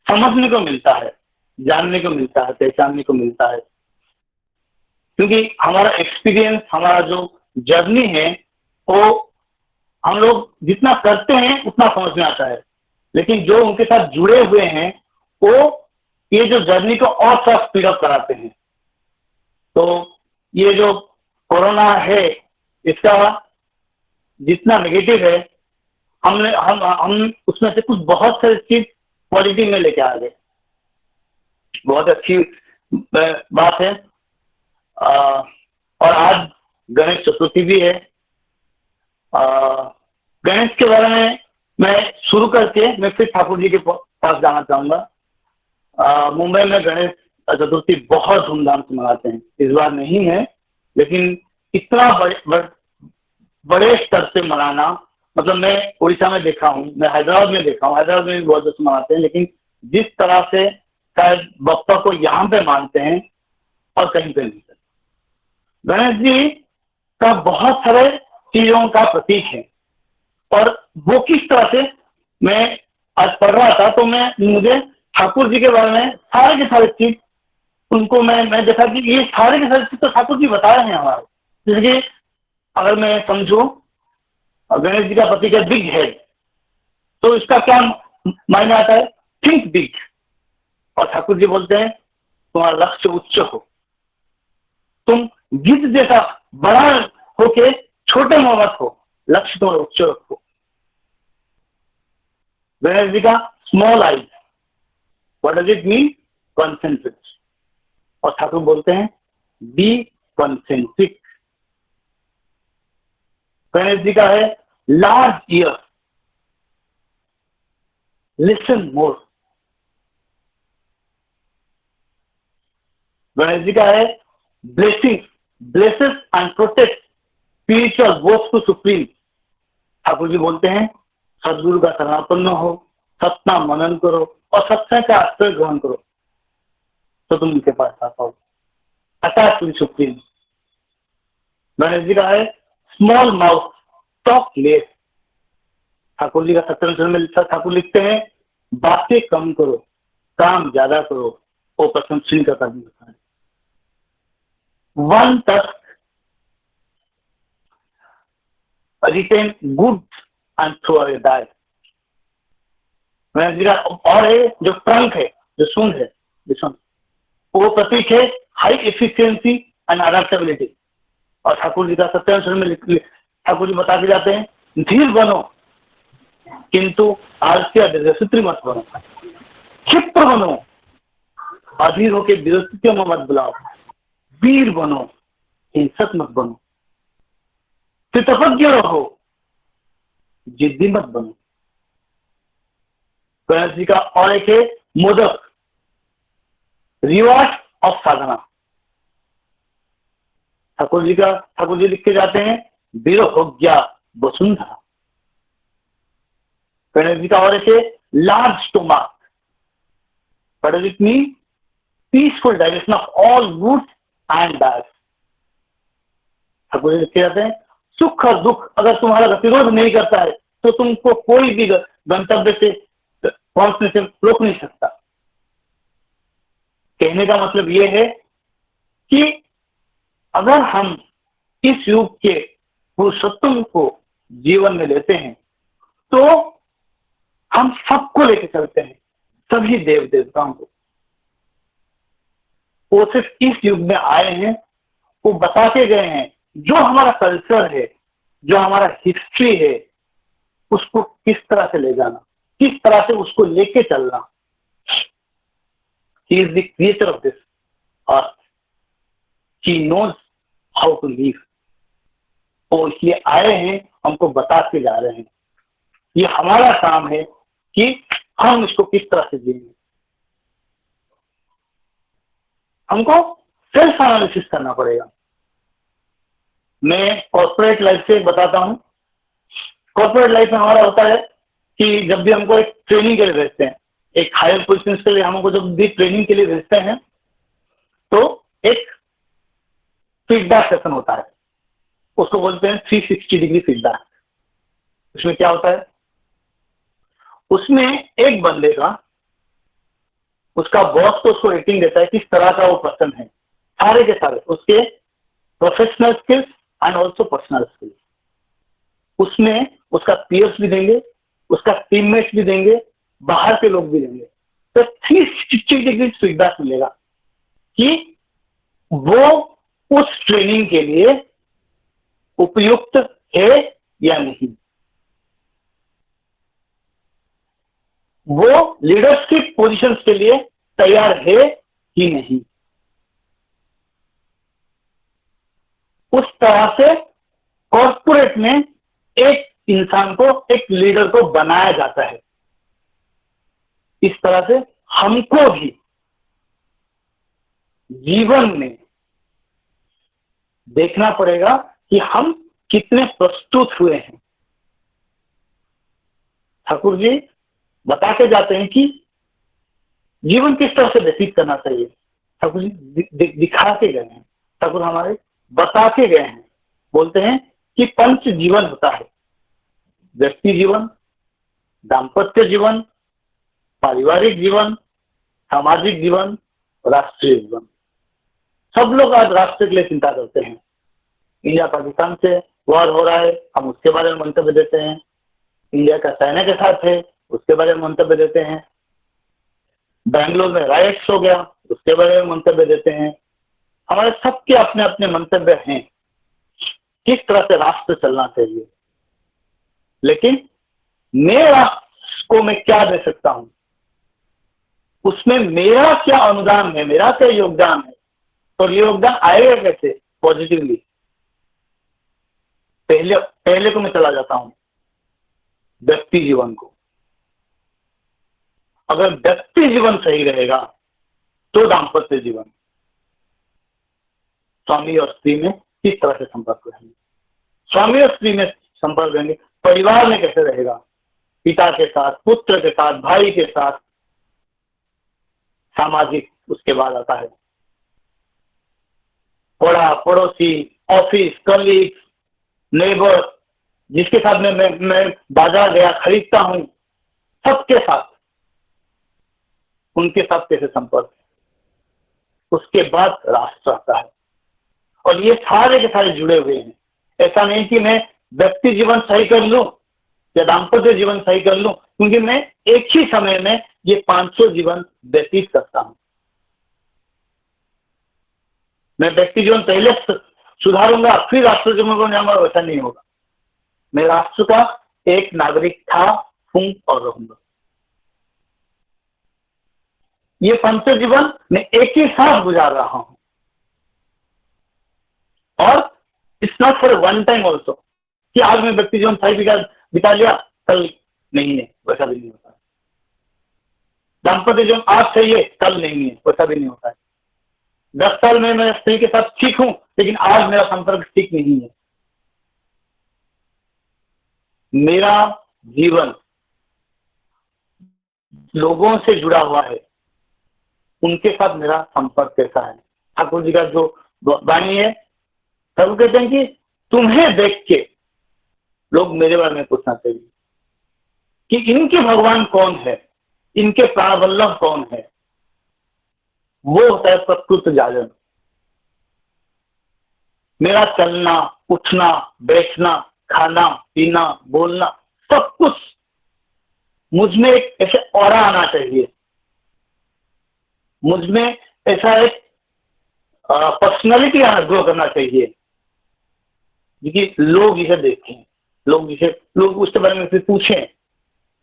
समझने को मिलता है, जानने को मिलता है, पहचानने को मिलता है। क्योंकि हमारा एक्सपीरियंस, हमारा जो जर्नी है, वो हम लोग जितना करते हैं उतना समझ में आता है, लेकिन जो उनके साथ जुड़े हुए हैं वो ये जो जर्नी को और सा स्पीड अप कराते हैं। तो ये जो कोरोना है, इसका जितना नेगेटिव है, हम उसमें से कुछ बहुत सारी चीज पॉजिटिव में लेके आ गए। बहुत अच्छी बात है। और आज गणेश चतुर्थी भी है। गणेश के बारे में मैं शुरू करके मैं फिर ठाकुर जी के पास जाना चाहूंगा। मुंबई में गणेश चतुर्थी बहुत धूमधाम से मनाते हैं। इस बार नहीं है, लेकिन इतना बड़े स्तर से मनाना, मतलब मैं उड़ीसा में देखा हूँ, मैं हैदराबाद में देखा हूँ, हैदराबाद में भी बहुत अच्छे मनाते हैं, लेकिन जिस तरह से शायद बप्पा को यहाँ पे मानते हैं और कहीं पे नहीं। गणेश जी का बहुत सारे चीजों का प्रतीक है, और वो किस तरह से, मैं आज पढ़ रहा था तो मुझे ठाकुर जी के बारे में सारे के सारे चीज उनको मैं देखा कि ये सारे के सारे चीज तो ठाकुर जी बता रहे हैं हमारे। जैसे कि अगर मैं समझू गणेश जी का प्रतीक है बिग हेड, तो इसका क्या मायने आता है? Think big. और ठाकुर जी बोलते हैं तुम्हारा लक्ष्य उच्च हो, तुम गिद्ध जैसा बड़ा होके छोटे में मत हो, लक्ष्य तुम्हारा उच्च रखो। गणेश जी का small eyes, what does it mean? Concentrate. और ठाकुर बोलते हैं बी कॉन्सेंट्रिक। गणेश जी का है large ear, listen more. Ganesh ji का है blessing, blesses and protect spiritual both to supreme. Thakur ji बोलते हैं सदगुरु का शरणापन्न हो, सतनाम मनन करो और सत्संग का आश्रय ग्रहण करो, तो तुम उनके पास आ पाओ। Attach to supreme. Ganesh ji का है small mouth, talk less. Thakur ji का सत्संग में ठाकुर लिखते हैं बातें कम करो, काम ज्यादा करो, वो प्रशंसनीय का कर्म होता है। One tusk retain good and throw away bad. Ganesh ji का और है जो ट्रंक है, जो सूंड है, वो प्रतीक है हाई एफिशिएंसी एंड अडेप्टेबिलिटी। और ठाकुर जी का सत्यानुसार में ठाकुर जी बता के जाते हैं धीर बनो किंतु आलसी या दीर्घसूत्री मत बनो, क्षिप्र बनो, अधीर होकर विरोधियों में मत बुलाओ, वीर बनो, हिंसक मत बनो, कृतज्ञ रहो, जिद्दी मत बनो। गणेश जी का और एक है मोदक, रिवार्ड ऑफ साधना। ठाकुर जी लिख के जाते हैं वीरभोग्या वसुंधरा। गणेश जी का और एक है large stomach, what does it mean? Peaceful digestion of all good and bad. Thakur ji लिख के जाते हैं सुख और दुख अगर तुम्हारा गतिरोध नहीं करता है तो तुमको कोई भी गंतव्य से पहुंचने से रोक नहीं सकता। कहने का मतलब यह है कि अगर हम इस युग के पुरुषोत्तम को जीवन में लेते हैं तो हम सबको लेकर चलते हैं, सभी देव देवताओं को। वो सिर्फ इस युग में आए हैं, वो बता के गए हैं जो हमारा कल्चर है, जो हमारा हिस्ट्री है, उसको किस तरह से ले जाना, किस तरह से उसको लेके चलना। He is the creator of this earth. He knows how to live. वो इसलिए आए हैं, हमको बता के जा रहे हैं। ये हमारा काम है कि हम इसको किस तरह से जिएंगे। हमको सेल्फ एनालिसिस करना पड़ेगा। मैं कॉर्पोरेट लाइफ से बताता हूं। कॉर्पोरेट लाइफ में हमारा होता है कि जब भी हमको एक ट्रेनिंग के लिए भेजते हैं, एक हायर पोजीशन के लिए हमको जब भी ट्रेनिंग के लिए भेजते हैं, तो एक फीडबैक सेशन होता है, उसको बोलते हैं 360 डिग्री फीडबैक। उसमें क्या होता है, उसमें एक बंदे का, उसका बॉस तो उसको रेटिंग देता है किस तरह का वो पर्सन है, सारे के सारे उसके professional skills and also personal skills. उसमें उसका पीयर्स भी देंगे, उसका टीममेट्स भी देंगे, बाहर के लोग भी देंगे। तो 360 डिग्री फीडबैक मिलेगा कि वो उस ट्रेनिंग के लिए उपयुक्त है या नहीं, वो लीडरशिप पोजीशंस के लिए तैयार है कि नहीं। उस तरह से कॉर्पोरेट में एक इंसान को, एक लीडर को बनाया जाता है। इस तरह से हमको भी जीवन में देखना पड़ेगा कि हम कितने प्रस्तुत हुए हैं। ठाकुर जी बता के जाते हैं कि जीवन किस तरह से व्यतीत करना चाहिए। ठाकुर जी दिखा के गए हैं, ठाकुर हमारे बता के गए हैं। बोलते हैं कि पंच जीवन होता है, व्यक्ति जीवन, दाम्पत्य जीवन, पारिवारिक जीवन, सामाजिक जीवन, राष्ट्रीय जीवन। सब लोग आज राष्ट्र के लिए चिंता करते हैं। इंडिया पाकिस्तान से वॉर हो रहा है, हम उसके बारे में मंतव्य देते हैं। इंडिया का चाइना के साथ है, उसके बारे में मंतव्य देते हैं। बेंगलोर में राइट्स हो गया, उसके बारे में मंतव्य देते हैं। हमारे सबके अपने अपने मंतव्य हैं किस तरह से राष्ट्र चलना चाहिए। लेकिन मैं राष्ट्र को मैं क्या दे सकता हूं, उसमें मेरा क्या अनुदान है, मेरा क्या योगदान है, और ये योगदान आएगा कैसे पॉजिटिवली। पहले को मैं चला जाता हूं व्यक्ति जीवन को। अगर व्यक्ति जीवन सही रहेगा तो दाम्पत्य जीवन, स्वामी और स्त्री में किस तरह से संपर्क रहेंगे, स्वामी और स्त्री में संपर्क रहेंगे, परिवार में कैसे रहेगा, पिता के साथ, पुत्र के साथ, भाई के साथ, सामाजिक उसके बाद आता है पड़ा पड़ोसी, ऑफिस, कलीग्स, नेबर, जिसके साथ मैं बाजार गया खरीदता हूं, सबके साथ, उनके साथ कैसे संपर्क है। उसके बाद राष्ट्र आता है, और ये सारे के सारे जुड़े हुए हैं। ऐसा नहीं कि मैं व्यक्ति जीवन सही कर लूं या दाम्पत्य जीवन सही कर लूं, क्योंकि मैं एक ही समय में ये 500 जीवन व्यतीत करता हूं। मैं व्यक्ति जीवन पहले सुधारूंगा फिर राष्ट्र जीवन को जाऊंगा, वैसा नहीं होगा। मैं राष्ट्र का एक नागरिक था, हूं और रहूंगा। ये 500 जीवन मैं एक ही साथ गुजार रहा हूं, और it's not for one time also कि आज मैं व्यक्ति जीवन सही बिता लिया, कल नहीं है, वैसा भी नहीं होता है। दाम्पत्य जीवन आज सही है, कल नहीं है, वैसा भी नहीं होता है। 10 साल में मैं स्त्री के साथ ठीक हूं, लेकिन आज मेरा संपर्क ठीक नहीं है। मेरा जीवन लोगों से जुड़ा हुआ है, उनके साथ मेरा संपर्क कैसा है। ठाकुर जी का जो वाणी है, ठाकुर कहते हैं कि तुम्हें देख के लोग मेरे बारे में पूछना चाहिए कि इनके भगवान कौन है, इनके प्राणवल्लभ कौन है। वो होता है प्रकृत जागरण। मेरा चलना, उठना, बैठना, खाना, पीना, बोलना, सब कुछ मुझ में एक ऐसे ऑरा आना चाहिए, मुझ में ऐसा एक पर्सनालिटी ग्रो करना चाहिए कि लोग इसे देखें, लोग उसके बारे में फिर पूछें।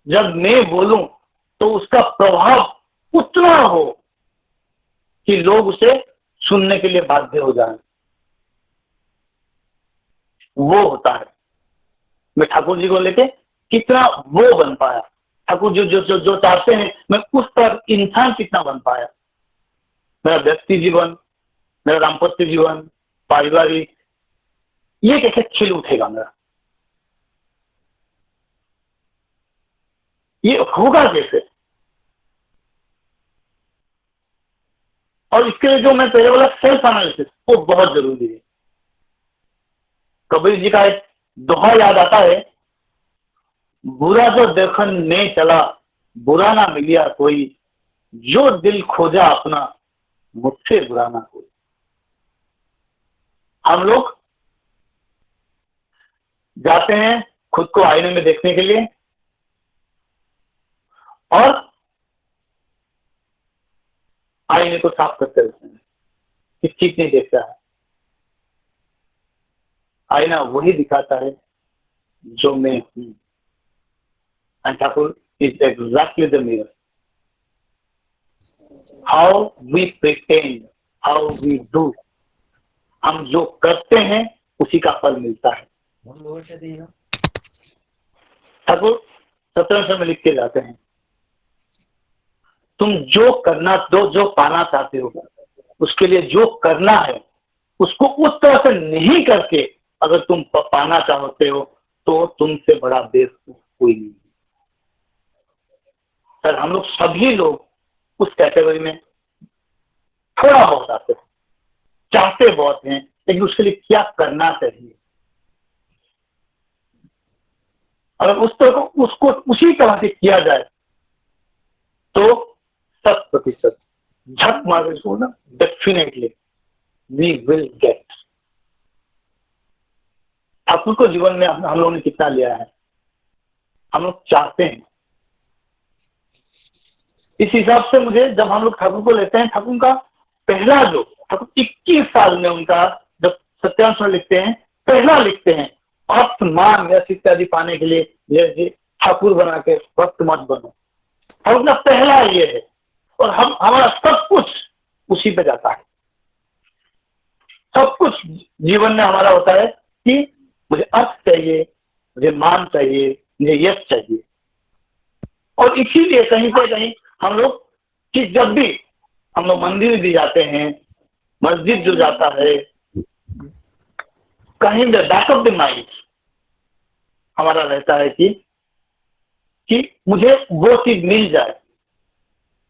जब मैं बोलूं तो उसका प्रभाव उतना हो कि लोग उसे सुनने के लिए बाध्य हो जाएं। वो होता है। मैं ठाकुर जी को लेके कितना वो बन पाया, ठाकुर जो जो जो जो चाहते हैं मैं उस तरह इंसान कितना बन पाया। मेरा व्यक्ति जीवन, मेरा दाम्पत्य जीवन, पारिवारिक, ये कैसे खिल उठेगा मेरा, ये होगा कैसे। और इसके लिए जो मैं पहले बोला सेल्फ एनालिसिस, वो बहुत जरूरी है। कबीर जी का एक दोहा याद आता है, बुरा जो देखन ने चला बुरा ना मिलिया कोई, जो दिल खोजा अपना मुझसे बुरा ना कोई। हम लोग जाते हैं खुद को आईने में देखने के लिए और आईने को साफ करते रहते हैं, किस चीज नहीं देखता है। आईना वही दिखाता है जो मैं हूं। And Thakur is exactly the mirror. How we pretend, how we do, हम जो करते हैं उसी का फल मिलता है। ठाकुर 17 में लिख के जाते हैं, तुम जो करना जो पाना चाहते हो उसके लिए जो करना है उसको उस तरह से नहीं करके अगर तुम पाना चाहते हो तो तुमसे बड़ा बेवकूफ कोई नहीं। सर हम लोग सभी लोग उस कैटेगरी में थोड़ा बहुत आते हैं, चाहते बहुत हैं, लेकिन उसके लिए क्या करना चाहिए। अगर उस तरह को उसको उसी तरह से किया जाए तो 100% झक मार इसको ना, definitely we will get. Thakur को जीवन में हम लोगों ने कितना लिया है, हम लोग चाहते हैं। इस हिसाब से मुझे जब हम लोग ठाकुर को लेते हैं, ठाकुर का पहला जो ठाकुर 21 साल में उनका जब सत्यांश में लिखते हैं, पहला लिखते हैं भक्त मान यश इत्यादि पाने के लिए जैसे ठाकुर बना के भक्त मत बनो। ठाकुर का पहला ये है और हम हमारा सब कुछ उसी पे जाता है। सब कुछ जीवन में हमारा होता है कि मुझे अर्थ चाहिए, मुझे मान चाहिए, मुझे यश चाहिए। और इसीलिए कहीं से कहीं हम लोग कि जब भी हम लोग मंदिर भी जाते हैं, मस्जिद जो जाता है, कहीं भी बैक ऑफ द माइंड हमारा रहता है कि मुझे वो चीज मिल जाए।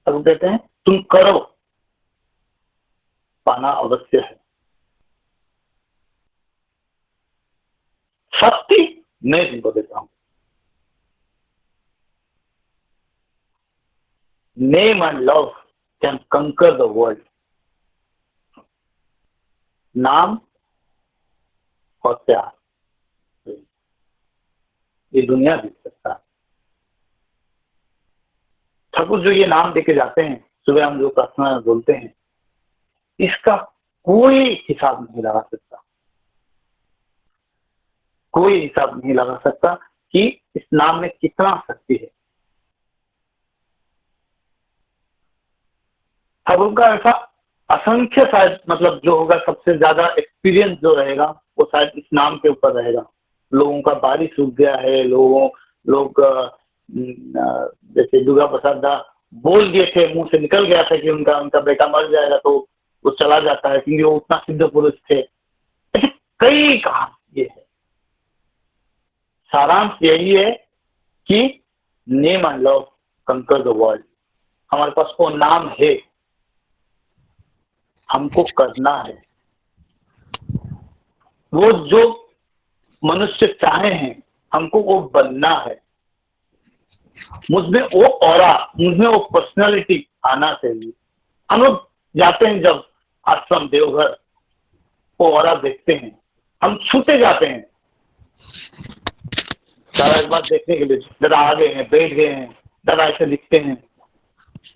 अब कहते हैं तुम करो, पाना अवश्य है। शक्ति मैं तुमको देता हूं। नेम एंड लव कैन कंकर द वर्ल्ड। नाम और प्यार ये दुनिया जीत सकता है। ठाकुर जो ये नाम देके जाते हैं, सुबह हम जो प्रार्थना बोलते हैं, इसका कोई हिसाब नहीं लगा सकता, कोई हिसाब नहीं लगा सकता कि इस नाम में कितना शक्ति है। ठाकुर का ऐसा असंख्य शायद मतलब जो होगा सबसे ज्यादा एक्सपीरियंस जो रहेगा वो शायद इस नाम के ऊपर रहेगा। लोगों का बारिश रुक गया है, लोग जैसे दुर्गा प्रसाद दा बोल दिए थे, मुंह से निकल गया था कि उनका बेटा मर जाएगा तो वो चला जाता है क्योंकि वो उतना सिद्ध पुरुष थे। ऐसे कई कहानी ये है। सारांश यही है कि नेम एंड लव कंकर द वर्ल्ड। हमारे पास वो नाम है, हमको करना है। वो जो मनुष्य चाहे हैं हमको वो बनना है। मुझमें वो ऑरा, मुझमें वो पर्सनालिटी आना चाहिए। हम लोग जाते हैं जब आश्रम देवघर, वो ऑरा देखते हैं, हम छूते जाते हैं दादा इस बात देखने के लिए। दादा आ गए हैं, बैठ गए हैं, दादा ऐसे लिखते हैं,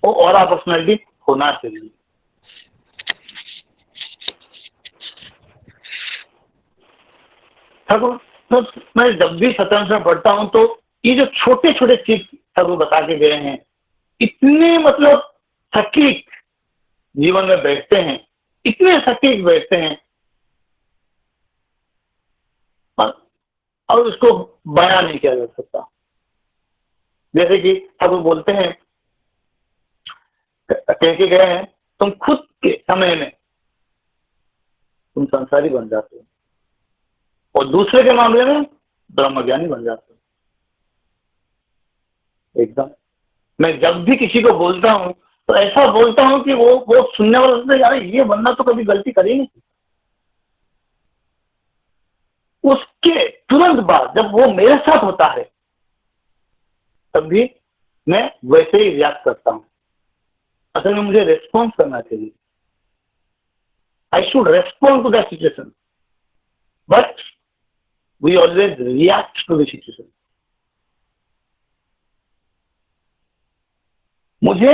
वो ऑरा पर्सनालिटी होना चाहिए। ठाकुर तो मैं जब भी सत्संग में पढ़ता हूँ तो ये जो छोटे छोटे चीज ठाकुर बता के गए हैं, इतने मतलब सटीक जीवन में बैठते हैं, इतने सटीक बैठते हैं और उसको बयां नहीं किया जा सकता। जैसे कि ठाकुर बोलते हैं, कह के गए हैं, तुम खुद के समय में तुम संसारी बन जाते हो और दूसरे के मामले में ब्रह्मज्ञानी बन जाते हो। एकदम मैं जब भी किसी को बोलता हूँ तो ऐसा बोलता हूँ कि वो सुनने वाला सोचता है यार ये बंदा तो कभी गलती करी नहीं। उसके तुरंत बाद जब वो मेरे साथ होता है तब भी मैं वैसे ही रिएक्ट करता हूँ। असल में मुझे रेस्पॉन्स करना चाहिए, I should respond to that situation, but we always react to the situation. मुझे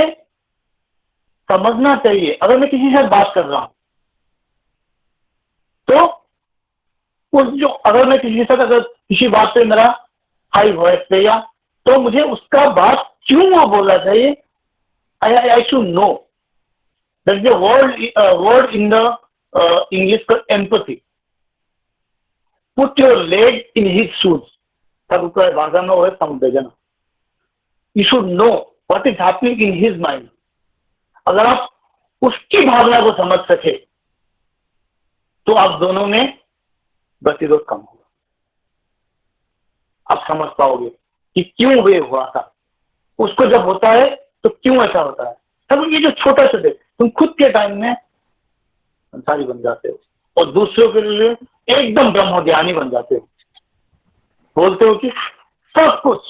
समझना चाहिए अगर मैं किसी से बात कर रहा हूं तो अगर मैं किसी के साथ अगर किसी बात पे मेरा हाई वॉइस पे या तो मुझे उसका बात क्यों वो बोलना चाहिए। I should know that the word in the English का empathy, put your leg in his shoes, सबका भाषा में वो है संवेदना। You should know what is happening in his mind. अगर आप उसकी भावना को समझ सके तो आप दोनों में गतिरोध कम होगा। आप समझ पाओगे कि क्यों वे हुआ था, उसको जब होता है तो क्यों ऐसा होता है। तब ये जो छोटा छोटे तुम खुद के टाइम में संसारी बन जाते हो और दूसरों के लिए एकदम ब्रह्मज्ञानी बन जाते हो। बोलते हो कि सब कुछ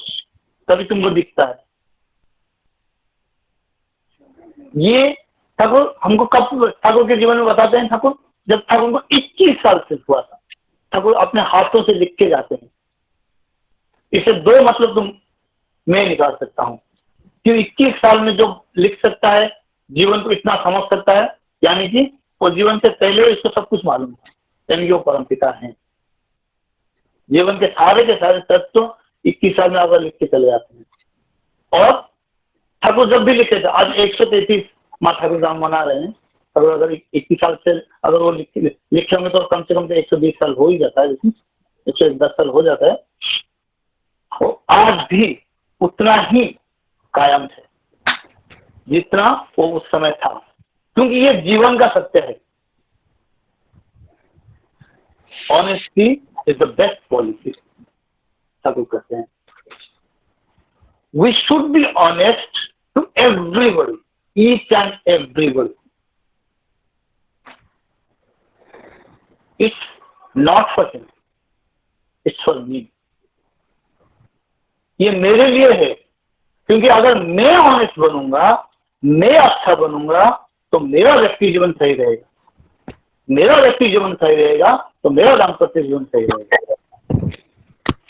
तभी तुमको दिखता है। ये ठाकुर हमको कब ठाकुर के जीवन में बताते हैं। ठाकुर जब ठाकुर को 21 साल से हुआ था, ठाकुर अपने हाथों से लिख के जाते हैं। इसे दो मतलब मैं निकाल सकता हूं कि 21 साल में जो लिख सकता है, जीवन को इतना समझ सकता है, यानी कि वो जीवन से पहले इसको सब कुछ मालूम था, यानी कि वो परमपिता हैं। जीवन के सारे तत्व तो 21 साल में अगर लिख के चले जाते हैं। और ठाकुर जब भी लिखे थे, आज 133 माँ ठाकुर धाम मना रहे हैं, अगर 21 साल से अगर वो लिखे होंगे तो कम से कम 120 साल हो ही जाता है, 110 साल हो जाता है। तो आज भी उतना ही कायम है जितना वो उस समय था, क्योंकि ये जीवन का सत्य है। Honesty is the best policy, Thakur कहते हैं। We should be honest to everybody, each and everybody. It's not for him, it's for me. ये मेरे लिए है, क्योंकि अगर मैं ऑनेस्ट बनूंगा, मैं अच्छा बनूंगा तो मेरा व्यक्ति जीवन सही रहेगा। मेरा व्यक्ति जीवन सही रहेगा तो मेरा दाम्पत्य जीवन सही रहेगा,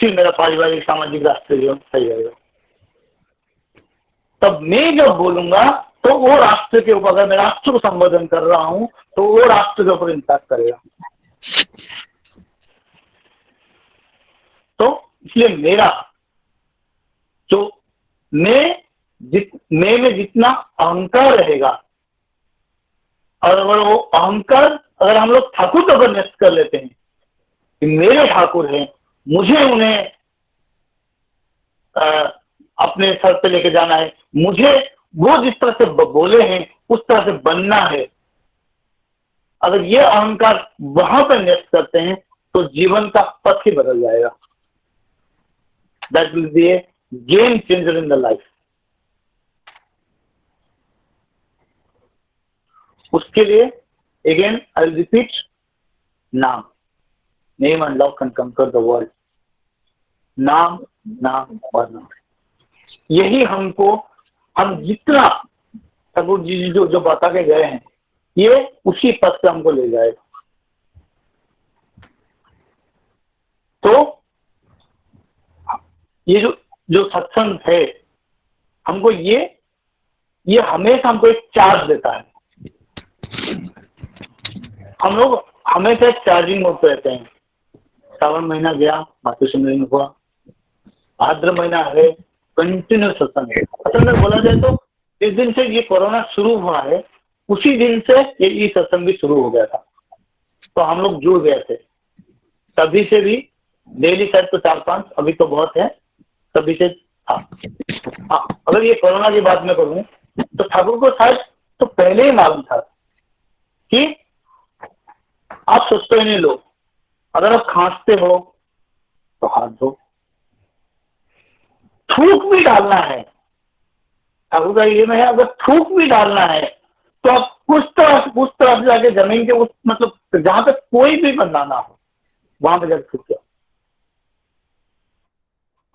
फिर मेरा पारिवारिक सामाजिक राष्ट्रीय जीवन सही रहेगा। तब मैं जब बोलूंगा तो वो राष्ट्र के ऊपर, अगर मैं राष्ट्र को संबोधन कर रहा हूं तो वो राष्ट्र के ऊपर इंपैक्ट करेगा। तो इसलिए मेरा जो मैं में जितना अहंकार रहेगा, और अगर वो अहंकार अगर हम लोग ठाकुर को अगर नष्ट कर लेते हैं कि मेरे ठाकुर हैं, मुझे उन्हें अपने सर पे लेके जाना है, मुझे वो जिस तरह से बोले हैं उस तरह से बनना है, अगर ये अहंकार वहां पर नष्ट करते हैं तो जीवन का पथ ही बदल जाएगा। That will be A game changer in the life. उसके लिए अगेन आई विल रिपीट, नाम, नेम एंड लव कैन कंकर द वर्ल्ड। नाम नाम और नाम, यही हमको, हम जितना ठाकुर जी जो बता के गए हैं, ये उसी पथ से हमको ले जाएगा। तो ये जो सत्संग है, हमको ये हमेशा हमको एक चार्ज देता है। हम लोग हमेशा चार्जिंग मोड पे रहते हैं। श्रावण महीना गया, मातृ सम्मेलन हुआ, भाद्र महीना है, कंटिन्यू सत्संग है। असल में बोला जाए तो जिस दिन से ये कोरोना शुरू हुआ है उसी दिन से ये सत्संग भी शुरू हो गया था। तो हम लोग जुड़ गए थे, तभी से भी डेली शायद तो 4-5, अभी तो बहुत है, तभी से हाँ, अगर ये कोरोना की बात मैं करूं तो ठाकुर को शायद तो पहले ही मालूम था कि आप सोचते ही नहीं लो, अगर आप खांसते हो तो हाथ धो, थूक भी डालना है, ठाकुर का ये में है, अगर थूक भी डालना है तो आप उस तरह से जाके जमीन के उस मतलब जहां तक कोई भी बंदा ना हो वहां पे जाकर थूक जाओ,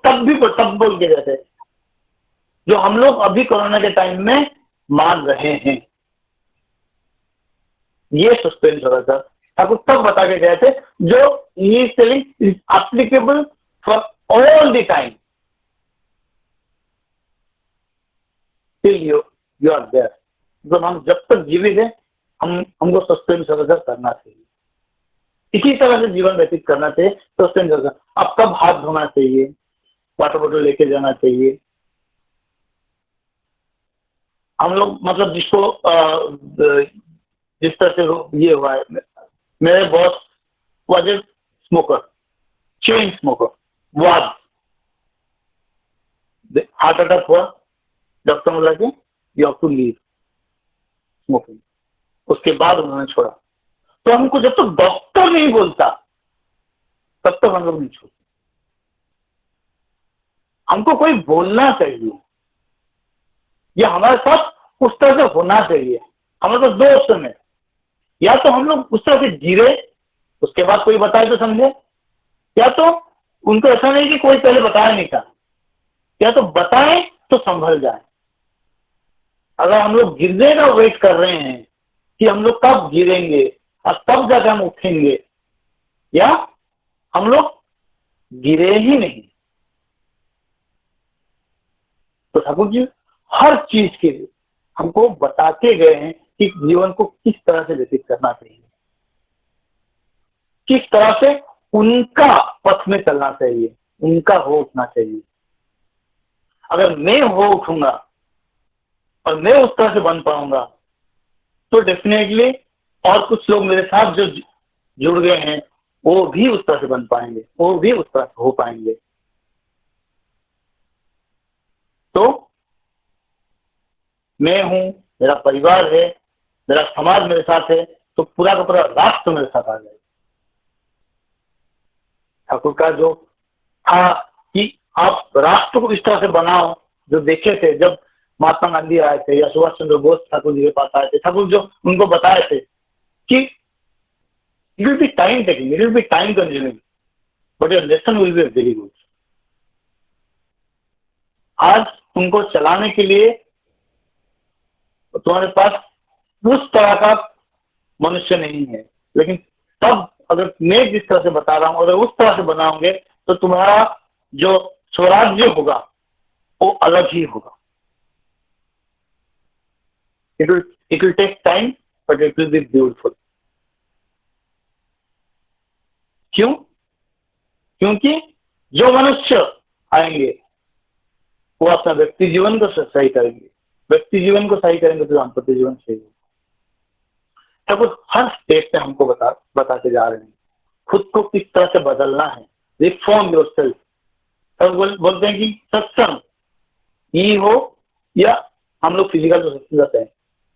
तब बोल के जैसे जो हम लोग अभी कोरोना के टाइम में मान रहे हैं। ये सस्पेंस हो रहा था, ठाकुर तब बता के गए थे जो ये selling is applicable for all the time till you are there. तो हम जब तक जीवित हैं हमको सस्पेंस करना चाहिए, इसी तरह से जीवन व्यतीत करना चाहिए। सस्पेंस अब कब हाथ धोना चाहिए, वाटर बॉटल लेके जाना चाहिए। हम लोग मतलब जिस तरह से ये हुआ है, मेरे boss was a smoker, chain smoker, was heart attack हुआ, डॉक्टर ने बोला कि you have to leave smoking, उसके बाद उन्होंने छोड़ा। तो हमको जब तक डॉक्टर नहीं बोलता तब तक हम लोग नहीं छोड़ते, हमको कोई बोलना चाहिए, या हमारे साथ उस तरह से होना चाहिए। हमारे पास दो ऑप्शन है, या तो हम लोग उस तरह से जीरे उसके बाद कोई बताए तो समझे, या तो उनको ऐसा नहीं कि कोई पहले बताया नहीं था, या तो बताए तो संभल जाए। अगर हम लोग गिरने का वेट कर रहे हैं कि हम लोग कब गिरेंगे और तब जाकर हम उठेंगे, या हम लोग गिरे ही नहीं। तो ठाकुर जी हर चीज के लिए हमको बताते गए हैं कि जीवन को किस तरह से व्यतीत करना चाहिए, किस तरह से उनका पथ में चलना चाहिए, उनका हो उठना चाहिए। अगर मैं हो उठूंगा और मैं उस तरह से बन पाऊंगा तो डेफिनेटली और कुछ लोग मेरे साथ जो जुड़ गए हैं वो भी उस तरह से बन पाएंगे, वो भी उस तरह से हो पाएंगे। तो मैं हूं, मेरा परिवार है, मेरा समाज मेरे साथ है, तो पूरा का पूरा राष्ट्र मेरे साथ आ जाए। ठाकुर का जो था कि आप राष्ट्र को इस तरह से बनाओ, जो देखे थे जब महात्मा गांधी आए थे या सुभाष चंद्र बोस ठाकुर जी के पास आए थे, ठाकुर जो उनको बताए थे कि it will B time taking, it will B time consuming, but your lesson will be very good. आज उनको चलाने के लिए तुम्हारे पास उस तरह का मनुष्य नहीं है, लेकिन तब अगर मैं जिस तरह से बता रहा हूं अगर उस तरह से बनाओगे तो तुम्हारा जो स्वराज्य होगा वो अलग ही होगा। It will take time but it will be beautiful. क्यों? क्योंकि जो मनुष्य आएंगे वो अपना व्यक्ति जीवन को सही करेंगे, व्यक्ति जीवन को सही करेंगे तो दाम्पत्य जीवन सही होगा। तब हर स्टेप पे हमको बताते जा रहे हैं खुद को किस तरह से बदलना है, रिफॉर्म योरसेल्फ। तब बोलते हैं कि सत्संग ये हो या हम लोग फिजिकल जो सत्संग करते हैं,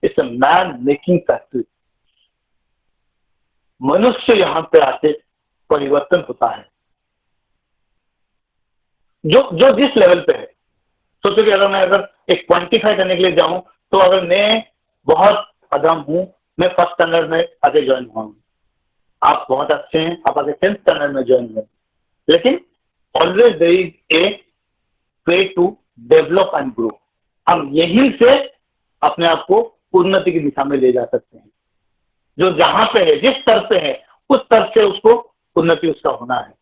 it's a man making factory. मनुष्य यहाँ पे आके परिवर्तन होता है, जो जिस लेवल पे है। सोचो कि अगर एक क्वांटिफाई करने के लिए जाऊं तो अगर मैं बहुत अदम हूं, मैं फर्स्ट स्टैंडर्ड में आगे ज्वाइन हुआ हूं, आप बहुत अच्छे हैं, आप आगे 10th स्टैंडर्ड में ज्वाइन हुए, लेकिन always there is a way to develop and grow. हम यहीं से अपने आप को उन्नति की दिशा में ले जा सकते हैं। जो जहां पे है, जिस स्तर पे है, उस स्तर से उसको उन्नति उसका होना है।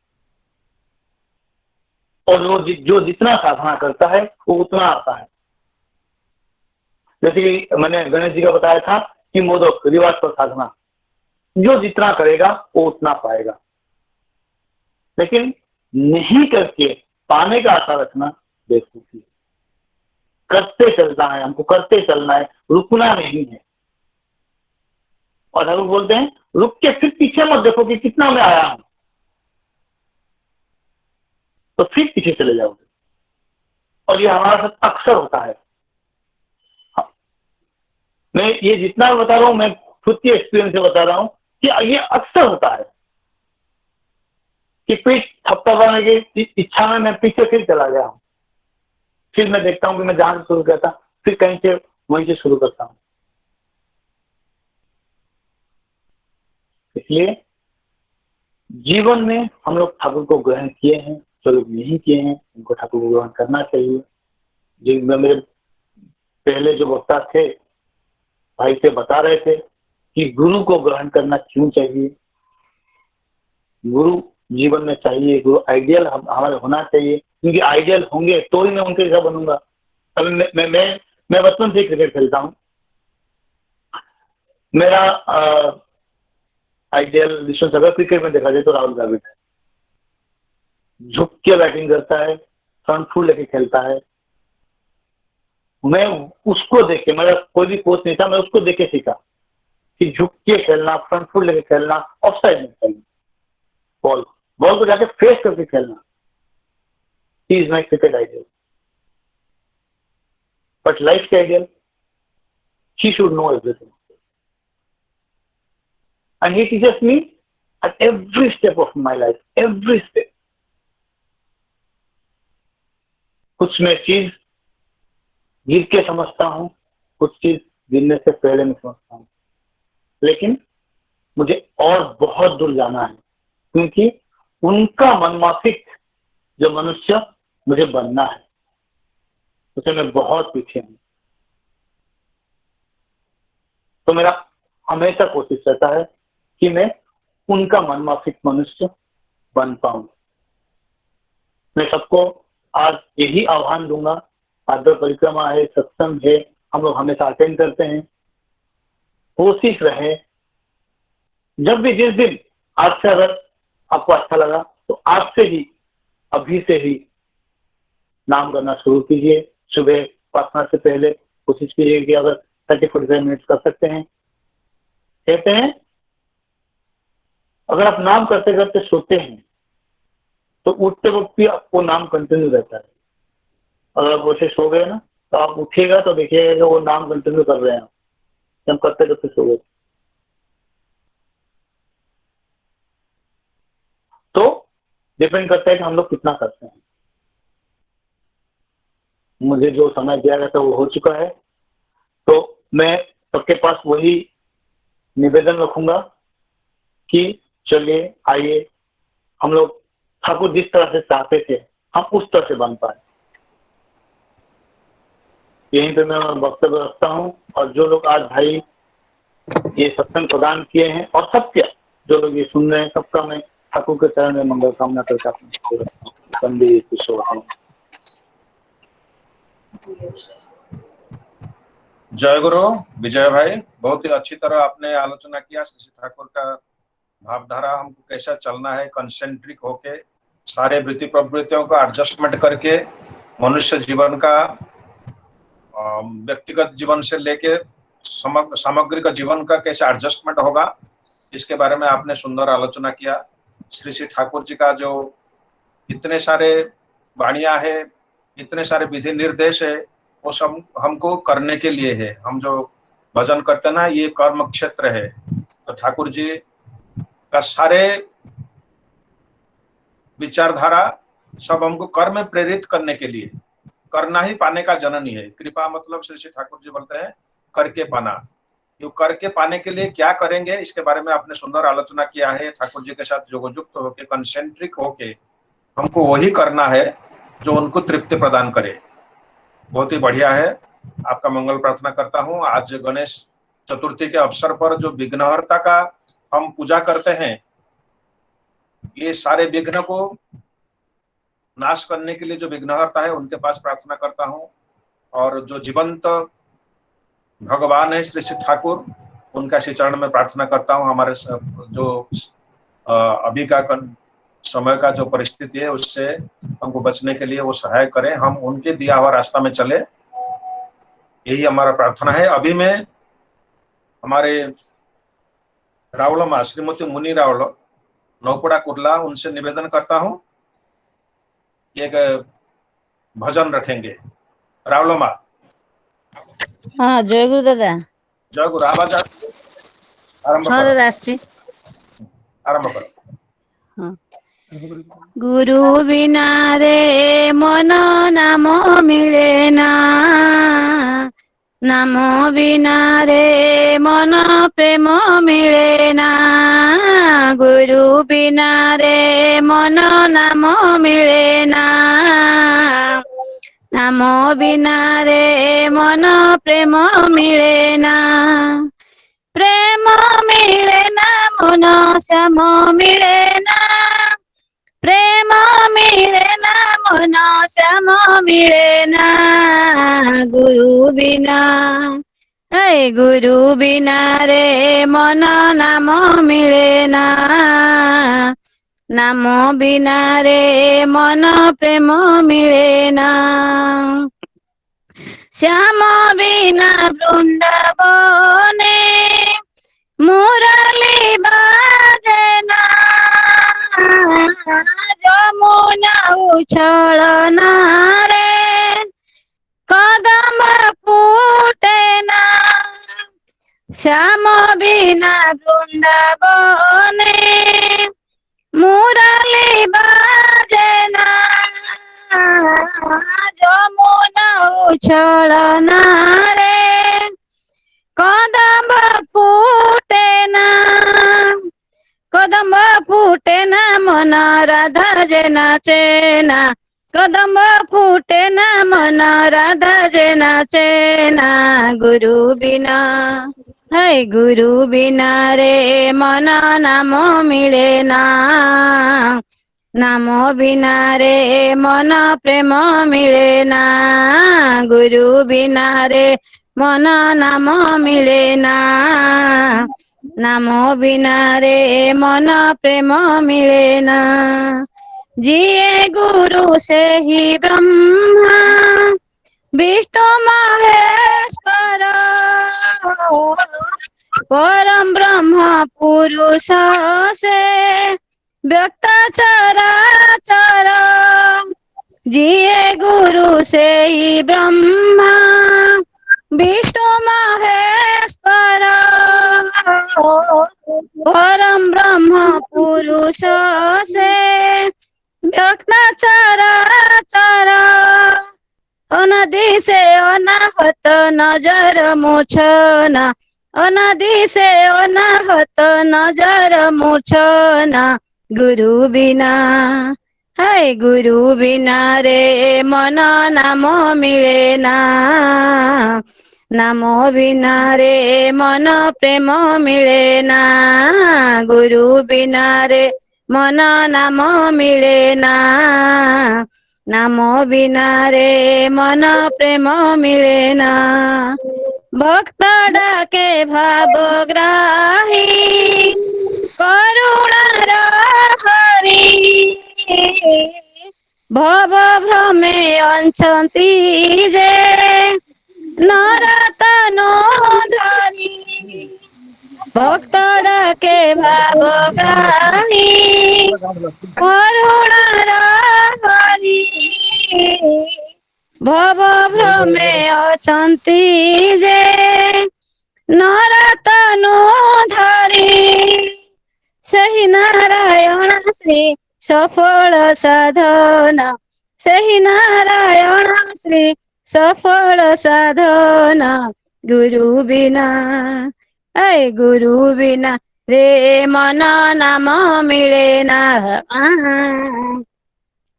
और वो जो जितना साधना करता है वो उतना आता है। जैसे कि मैंने गणेश जी का बताया था कि मोदक रिवाज पर साधना, जो जितना करेगा वो उतना पाएगा, लेकिन नहीं करके पाने का आशा रखना बेवकूफी है। करते चलना है, हमको करते चलना है, रुकना नहीं है। और हम बोलते हैं रुक के फिर पीछे मत देखो कि कितना मैं आया हूं, तो फिर पीछे चले जाओगे। और ये हमारे साथ अक्सर होता है। हाँ। मैं ये जितना बता रहा हूं मैं खुद के एक्सपीरियंस से बता रहा हूं कि ये अक्सर होता है कि पीठ थपथपाने की इच्छा में मैं पीछे फिर चला गया हूं, फिर मैं देखता हूं कि मैं जहां से शुरू करता फिर कहीं से वहीं से शुरू करता हूं। इसलिए जीवन में हम लोग ठाकुर को ग्रहण किए हैं, जो लोग नहीं किए हैं उनको ठाकुर को ग्रहण करना चाहिए। जिनमें मेरे पहले जो वक्ता थे भाई से बता रहे थे कि गुरु को ग्रहण करना क्यों चाहिए, गुरु जीवन में चाहिए, गुरु आइडियल हमारे होना चाहिए, क्योंकि आइडियल होंगे तो ही मैं उनके जैसा बनूंगा। अभी मैं बचपन से क्रिकेट खेलता हूँ। मेरा आइडियल विश्व अगर क्रिकेट में देखा जाए तो राहुल द्रविड़ है। झुक के बैटिंग करता है, फ्रंट फुट लेके खेलता है। मैं उसको देख के, मेरा कोई भी कोच नहीं था, मैं उसको देख के सीखा कि झुक के खेलना, फ्रंट फुट लेके खेलना, ऑफ साइड में खेलना, बॉल को जाके फेस करके खेलना। He is my cricket ideal. But life के ideal, he should know everything and he teaches me at every step of my life, every step. कुछ मैं चीज गिर के समझता हूं, कुछ चीज गिरने से पहले मैं समझता हूं, लेकिन मुझे और बहुत दूर जाना है, क्योंकि उनका मनमाफिक जो मनुष्य मुझे बनना है उसे मैं बहुत पीछे हूं। तो मेरा हमेशा कोशिश रहता है कि मैं उनका मनमाफिक मनुष्य बन पाऊं। मैं सबको आज यही आह्वान दूंगा, आदर परिक्रमा है, सत्संग है, हम लोग हमेशा अटेंड करते हैं। कोशिश रहे जब भी जिस दिन आज से अगर आपको अच्छा लगा तो आज से ही, अभी से ही नाम करना शुरू कीजिए। सुबह प्रार्थना से पहले कोशिश कीजिए कि अगर 30-45 मिनट कर सकते हैं। कहते हैं अगर आप नाम करते करते सोते हैं तो उठते वक्त भी आपको नाम कंटिन्यू रहता है। अगर आप वैसे सो गए ना तो आप उठिएगा तो देखिएगा कि वो नाम कंटिन्यू कर रहे हैं, हम करते करते सो गए। तो डिपेंड करता है कि हम लोग कितना करते हैं। मुझे जो समय दिया गया था वो हो चुका है, तो मैं सबके पास वही निवेदन रखूंगा कि चलिए आइए, हम लोग ठाकुर जिस तरह से चाहते थे हम उस तरह से बन पाए। यहीं पे मैं वक्तव्य रखता हूँ, और जो लोग आज भाई ये सत्संग प्रदान किए हैं और सबके जो लोग ये सुन रहे हैं सबका मैं ठाकुर के चरण में मंगल कामना करके अपने पंडित कुशवाहा। जय गुरु विजय भाई, बहुत ही अच्छी तरह आपने आलोचना किया श्री ठाकुर का भावधारा, हमको कैसा चलना है, कंसेंट्रिक होके सारे वृत्ति प्रवृत्तियों का एडजस्टमेंट करके मनुष्य जीवन का व्यक्तिगत जीवन से लेके सामग्रिक जीवन का कैसे एडजस्टमेंट होगा, इसके बारे में आपने सुंदर आलोचना किया। श्री ठाकुर जी का जो इतने सारे वाणियां है, इतने सारे विधि निर्देश है, वो सब हमको करने के लिए है। हम जो भजन करते ना, ये कर्म क्षेत्र है। तो ठाकुर जी का सारे विचारधारा सब हमको कर्म में प्रेरित करने के लिए, करना ही पाने का जननी है। कृपा मतलब श्री ठाकुर जी बोलते हैं करके पाना। ये करके पाने के लिए क्या करेंगे, इसके बारे में आपने सुंदर आलोचना किया है। ठाकुर जी के साथ जोगयुक्त होके, कंसेंट्रिक होके हमको वही करना है जो उनको तृप्ति प्रदान करे। बहुत ही बढ़िया है। आपका मंगल प्रार्थना करता हूँ। आज गणेश चतुर्थी के अवसर पर जो विघ्नहर्ता का हम पूजा करते हैं, ये सारे विघ्न को नाश करने के लिए जो विघ्नहर्ता है उनके पास प्रार्थना करता हूँ। और जो जीवंत भगवान है श्री ठाकुर, उनका श्री चरण में प्रार्थना करता हूँ। हमारे जो अभी का समय का जो परिस्थिति है उससे हमको बचने के लिए वो सहाय करें, हम उनके दिया हुआ रास्ता में चले, यही हमारा प्रार्थना है। अभी मैं हमारे रावलमा श्रीमती मुनि रावल नौपड़ा कुर्ला, उनसे निवेदन करता हूँ एक भजन रखेंगे। रावलोमा। हाँ जय गुरु दादा। जय गुरु। आवाज आरंभ हाँ करो। दादा आसची। आरंभ करो। हाँ। गुरु बिना रे मन नाम मिले ना, नाम बिना रे मन प्रेम मिले ना, गुरु बिना रे मन नाम मिले ना, नाम बिना रे मन प्रेम मिले ना, प्रेम मिले ना मन श्याम मिले ना, प्रेम मिले ना मन श्याम मिले ना, गुरु बिना हे गुरु बिना रे मन नाम मिले ना, नाम बिना रे मन प्रेम मिले ना, श्याम बिना वृंदावने मुरली बाजे ना, যমুনা উছলনা রে কদম ফুটে না, শ্যাম বিনা বৃন্দাবনে মুরলি বাজে না, যমুনা উছলনা রে কদম ফুটে না, কদম ফুটে না মন রাধা যে নাচে না, কদম ফুটে না মন রাধা যে নাচে না, গুরু বিনা হে গুরু বিনা রে মন নাম মিলে না, নাম বিনা রে মন প্রেম মিলে না, গুরু বিনা রে মন নাম মিলে না, নাম বিনা রে মন প্রেম মিলে না, जिए गुरु से ही ब्रह्मा विष्णु महेश्वर, परम ब्रह्म पुरुष से व्यक्त चराचर, जिए गुरु से ही ब्रह्मा विष्णु महेश्वर, परम ब्रह्म पुरुष से व्यक्त चराचर, अनादि से अनाहत नजर मूर्छना, अनादि से अनाहत नजर मूर्छना, गुरु बिना है गुरु बिना रे मन नाम मिले ना, नाम बिना रे मन प्रेम मिले ना, गुरु बिना रे मन नाम मिले ना, नाम बिना रे मन प्रेम मिले ना, भक्त डाके भावग्राही करुणार हरि, भव भ्रमे अछंती जे नरतनो धरी, भक्त डाके भावग्राही करुणार हरि, भव भ्रमे अछंती जे नरतनो धरी, सही नारायण श्री सफल साधना, सही नारायण श्री सफल साधना, गुरु बिना ऐ गुरु बिना रे मन नाम मिले ना,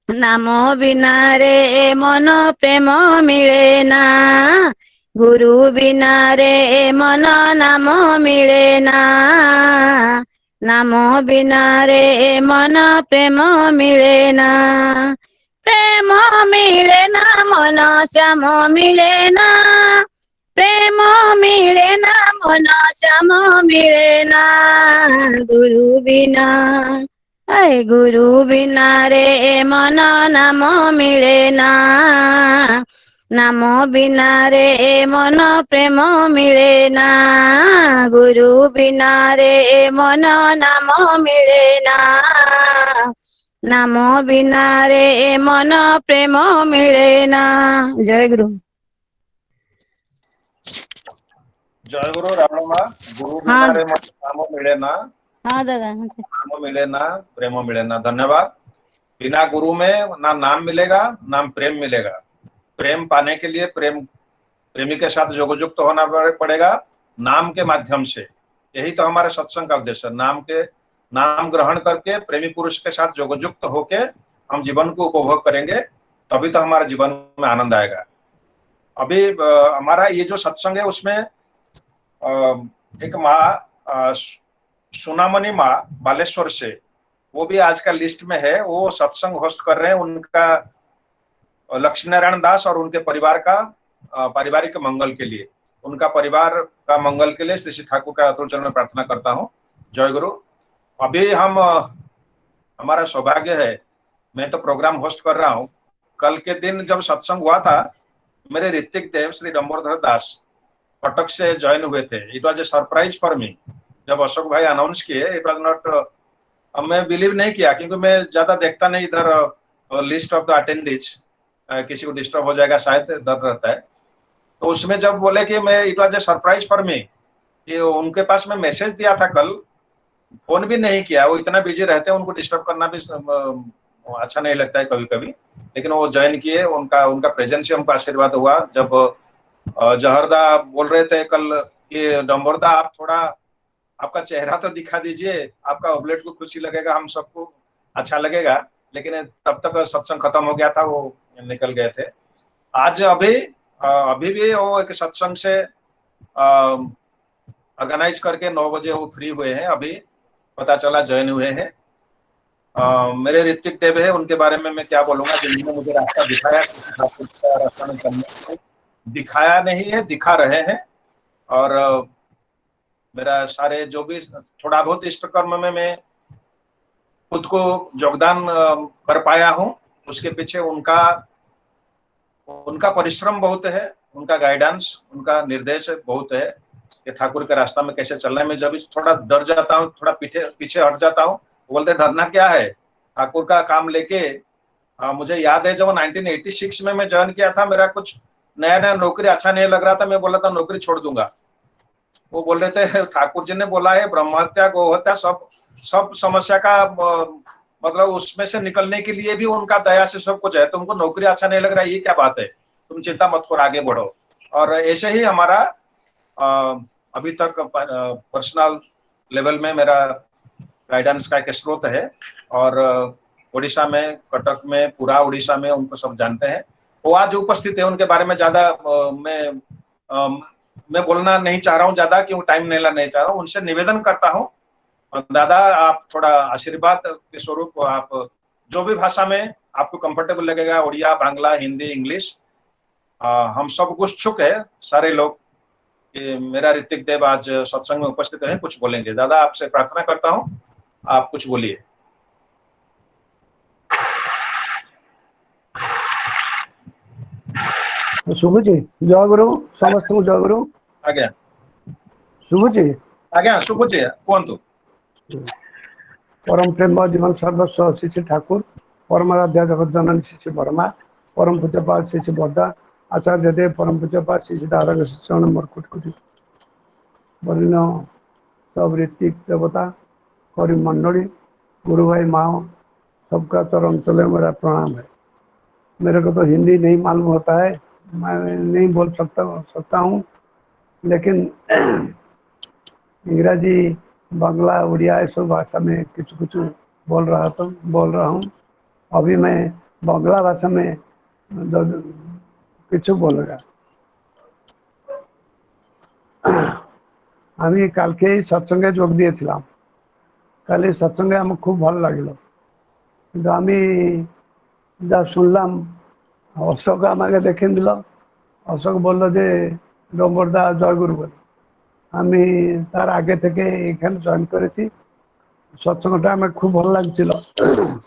नाम बिना रे मन प्रेम मिले ना, गुरु बिना रे मन नाम मिले ना, नाम बिना रे मन प्रेम मिले ना, प्रेम मिले ना मन श्याम मिले ना, प्रेम मिले ना मन श्याम मिले ना, गुरु बिना ऐ गुरु बिना रे मन नाम मिले ना, नाम बिना रे मन प्रेम मिले ना, गुरु बिना रे मन नाम मिले ना, नाम बिना रे मन प्रेम मिले ना। जय गुरु। जय गुरु राम माँ। गुरु हाँ बिना रे नाम मिले ना, हाँ दादा। नाम मिले ना, प्रेम मिले ना। धन्यवाद। बिना गुरु में ना नाम मिलेगा ना प्रेम मिलेगा। प्रेम पाने के लिए प्रेमी के साथ योगयुक्त होना पड़ेगा नाम के माध्यम से। यही तो हमारे सत्संग का उद्देश्य है। नाम ग्रहण करके प्रेमी पुरुष के साथ योगयुक्त होके हम जीवन को उपभोग करेंगे, तभी तो हमारे जीवन में आनंद आएगा। अभी हमारा ये जो सत्संग है उसमें एक माँ सुनामणि माँ बालेश्वर से, वो भी आज का लिस्ट में है। वो सत्संग होस्ट कर रहे हैं। उनका लक्ष्मी नारायण दास और उनके परिवार का पारिवारिक मंगल के लिए, उनका परिवार का मंगल के लिए श्री श्री ठाकुर का अतुल चरण में प्रार्थना करता हूँ। जय गुरु। अभी हमारा सौभाग्य है, मैं तो प्रोग्राम होस्ट कर रहा हूँ। कल के दिन जब सत्संग हुआ था, मेरे ऋतिक देव श्री डम्बोधर दास कटक से ज्वाइन हुए थे। It was a surprise for me. जब अशोक भाई अनाउंस किए, इट वॉज नॉट, मैं बिलीव नहीं किया, क्योंकि मैं ज्यादा देखता नहीं इधर लिस्ट ऑफ द अटेंडीज, किसी को डिस्टर्ब हो जाएगा शायद डर रहता है। तो उसमें जब बोले कि मैं, it was a surprise for me कि उनके पास मैं मैसेज दिया था कल, फोन भी नहीं किया। वो इतना बिजी रहते हैं, उनको डिस्टर्ब करना भी अच्छा नहीं लगता है कभी कभी। लेकिन वो ज्वाइन किए, उनका प्रेजेंस से हमको आशीर्वाद हुआ। जब जहरदा बोल रहे थे कल कि डम्बोरदा आप थोड़ा आपका चेहरा तो दिखा दीजिए, आपका ऑबलेट को खुशी लगेगा, हम सबको अच्छा लगेगा। लेकिन तब तक सत्संग खत्म हो गया था, वो निकल गए थे। आज अभी भी वो एक सत्संग से ऑर्गेनाइज करके 9 बजे वो फ्री हुए हैं। अभी पता चला ज्वाइन हुए हैं। मेरे ऋतिक देव है, उनके बारे में मैं क्या बोलूंगा। जिन्होंने मुझे रास्ता दिखाया, रास्ता में चलने, दिखाया नहीं है, दिखा रहे हैं। और मेरा सारे जो भी थोड़ा बहुत इष्ट कर्म में मैं खुद को योगदान कर पाया हूँ, उसके पीछे उनका परिश्रम बहुत है, उनका गाइडेंस, उनका निर्देश बहुत है कि ठाकुर के रास्ता में कैसे चलना है। मैं जब थोड़ा डर जाता हूँ, थोड़ा पीछे हट जाता हूँ, बोलते डरना क्या है, ठाकुर का काम लेके। मुझे याद है जब 1986 में मैं ज्वाइन किया था, मेरा कुछ नया नौकरी अच्छा नहीं लग रहा था। मैं बोला था नौकरी छोड़ दूंगा। वो बोल रहे थे ठाकुर जी ने बोला है ब्रह्म हत्या गौ हत्या सब समस्या का मतलब उसमें से निकलने के लिए भी उनका दया से सब कुछ है। तुमको नौकरी अच्छा नहीं लग रहा है, ये क्या बात है, तुम चिंता मत करो, आगे बढ़ो। और ऐसे ही हमारा अभी तक पर्सनल लेवल में मेरा गाइडेंस का एक स्रोत है। और उड़ीसा में, कटक में, पूरा उड़ीसा में उनको सब जानते हैं। वो आज उपस्थित है, उनके बारे में ज्यादा मैं बोलना नहीं चाह रहा हूँ ज्यादा, क्यों टाइम नहीं चाह रहा हूँ। उनसे निवेदन करता हूँ, दादा आप थोड़ा आशीर्वाद के स्वरूप, आप जो भी भाषा में आपको कंफर्टेबल लगेगा, उड़िया, बांग्ला, हिंदी, इंग्लिश, हम सब उत्सुक है सारे लोग कि मेरा ऋतिक देव आज सत्संग में उपस्थित है, कुछ बोलेंगे। दादा आपसे प्रार्थना करता हूँ, आप कुछ बोलिए। शुभुची जय गुरु समस्त जय गुरु आज्ञा शुभुची आज्ञा शुभुची कहतु। परम प्रेम जीवन सर्वस्व श्री श्री ठाकुर परमाराध्या जगत जननी श्री श्री वर्मा परम पूज्यपाद श्री श्री बर्दा आचार्य देव परम पूज्यपाद श्री श्री दारा चरण नंबर कोटि कोटि वर्ण सब ऋतिक देवता करी मंडली गुरु भाई माओ सबका चरण तले मेरा प्रणाम है। मेरे को तो हिंदी नहीं मालूम होता है, मैं नहीं बोल सकता हूँ, लेकिन इंग्रजी, बांग्ला, उड़िया ये सब भाषा में कुछ कुछ बोल रहा हूँ। अभी मैं बांग्ला भाषा में कुछ बोलेगा। আমি কালকে সৎসঙ্গে যোগ দিয়েছিলাম। কাল সৎসঙ্গে আমার খুব ভালো লাগলো, কিন্তু আমি যা শুনলাম অশোক আমাকে দেখে দিল। অশোক বলল যে ডম্বরদা জয়গুরু বলে। আমি তার আগে থেকে এখানে জয়েন করেছি। সৎসঙ্গটা আমার খুব ভালো লাগছিল,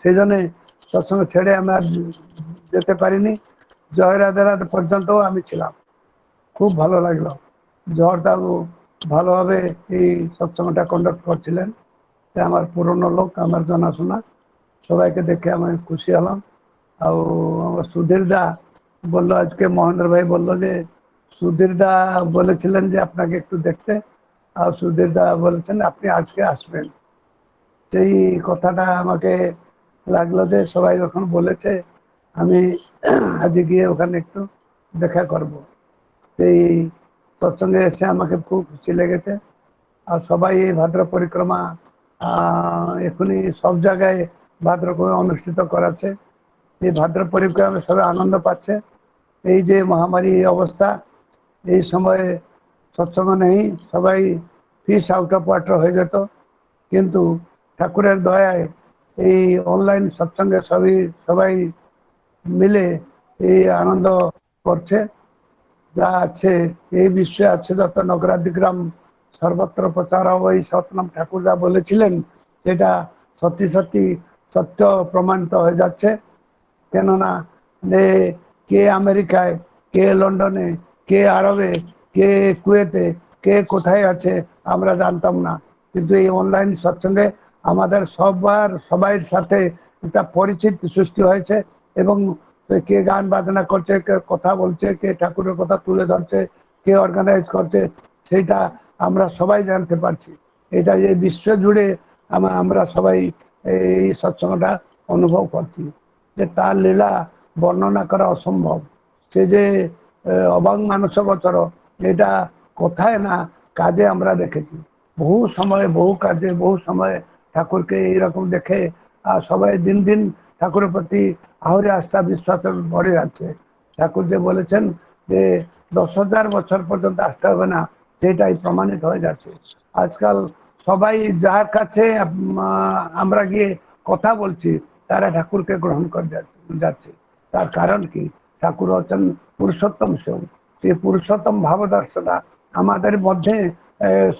সেই জন্য সৎসঙ্গ ছেড়ে আমি আর যেতে পারিনি। জয় রাধে রাধে পর্যন্ত আমি ছিলাম। খুব ভালো লাগলো। জহরদাবু ভালোভাবে এই সৎসঙ্গটা কন্ডাক্ট করছিলেন। আমার পুরনো লোক, আমার জানাশোনা, সবাইকে দেখে আমি খুশি হলাম। আর আমার সুধীর দা বললো, আজকে মহেন্দ্র ভাই বললো যে সুধীর দা বলেছিলেন যে আপনাকে একটু দেখতে, আর সুধীর দা বলেছেন আপনি আজকে আসবেন। সেই কথাটা আমাকে লাগলো যে সবাই যখন বলেছে আমি আজকে গিয়ে ওখানে একটু দেখা করব। এই সৎসঙ্গে এসে আমাকে খুব খুশি লেগেছে। আর সবাই এই ভাদ্র পরিক্রমা এখনই সব জায়গায় ভাদ্রক্রমে অনুষ্ঠিত করাচ্ছে। এই ভাদ্র পরিক্রমে সবাই আনন্দ পাচ্ছে। এই যে মহামারী অবস্থা, এই সময়ে সৎসঙ্গ নেই, সবাই ফিস আউট অফ ওয়াটার হয়ে যেত, কিন্তু ঠাকুরের দয়ায় এই অনলাইন সৎসঙ্গে সবাই মিলে এই আনন্দ করছে। যা আছে এই বিশ্বে আছে যত নগরাদিগ্রাম সর্বত্র প্রচার ওই সতনাম ঠাকুর যা বলেছিলেন এটা সত্যি সত্যি সত্য প্রমাণিত হয়ে যাচ্ছে। কেননা কে আমেরিকায়, কে লন্ডনে, কে আরবে, কে কুয়েতে, কে কোথায় আছে আমরা জানতাম না, কিন্তু এই অনলাইন সৎসঙ্গে আমাদের সবাই সাথে একটা পরিচিতি সৃষ্টি হয়েছে। এবং কে গান বাজনা করছে, কে কথা বলছে, কে ঠাকুরের কথা তুলে ধরছে, কে অর্গানাইজ করছে, সেটা আমরা সবাই জানতে পারছি। এটা এই বিশ্ব জুড়ে আমরা সবাই এই সৎসঙ্গটা অনুভব করছি। যে তার লীলা বর্ণনা করা অসম্ভব। সে যে অবাক মানস গোচর, এটা কোথায় না কাজে আমরা দেখেছি। বহু সময়ে বহু কাজে বহু সময়ে ঠাকুরকে এইরকম দেখে আর সবাই দিন দিন ঠাকুরের প্রতি আহুরি আস্থা বিশ্বাস ভরে যাচ্ছে। ঠাকুর যে বলেছেন যে 10,000 বছর পর্যন্ত আসতে হবে না, সেটাই প্রমাণিত হয়ে যাচ্ছে। আজকাল সবাই যার কাছে আমরা গিয়ে কথা বলছি তারা ঠাকুরকে গ্রহণ করে যাচ্ছে। তার কারণ কি? ঠাকুর হচ্ছেন পুরুষোত্তম স্বয়ং। সেই পুরুষোত্তম ভাবদর্শটা আমাদের মধ্যে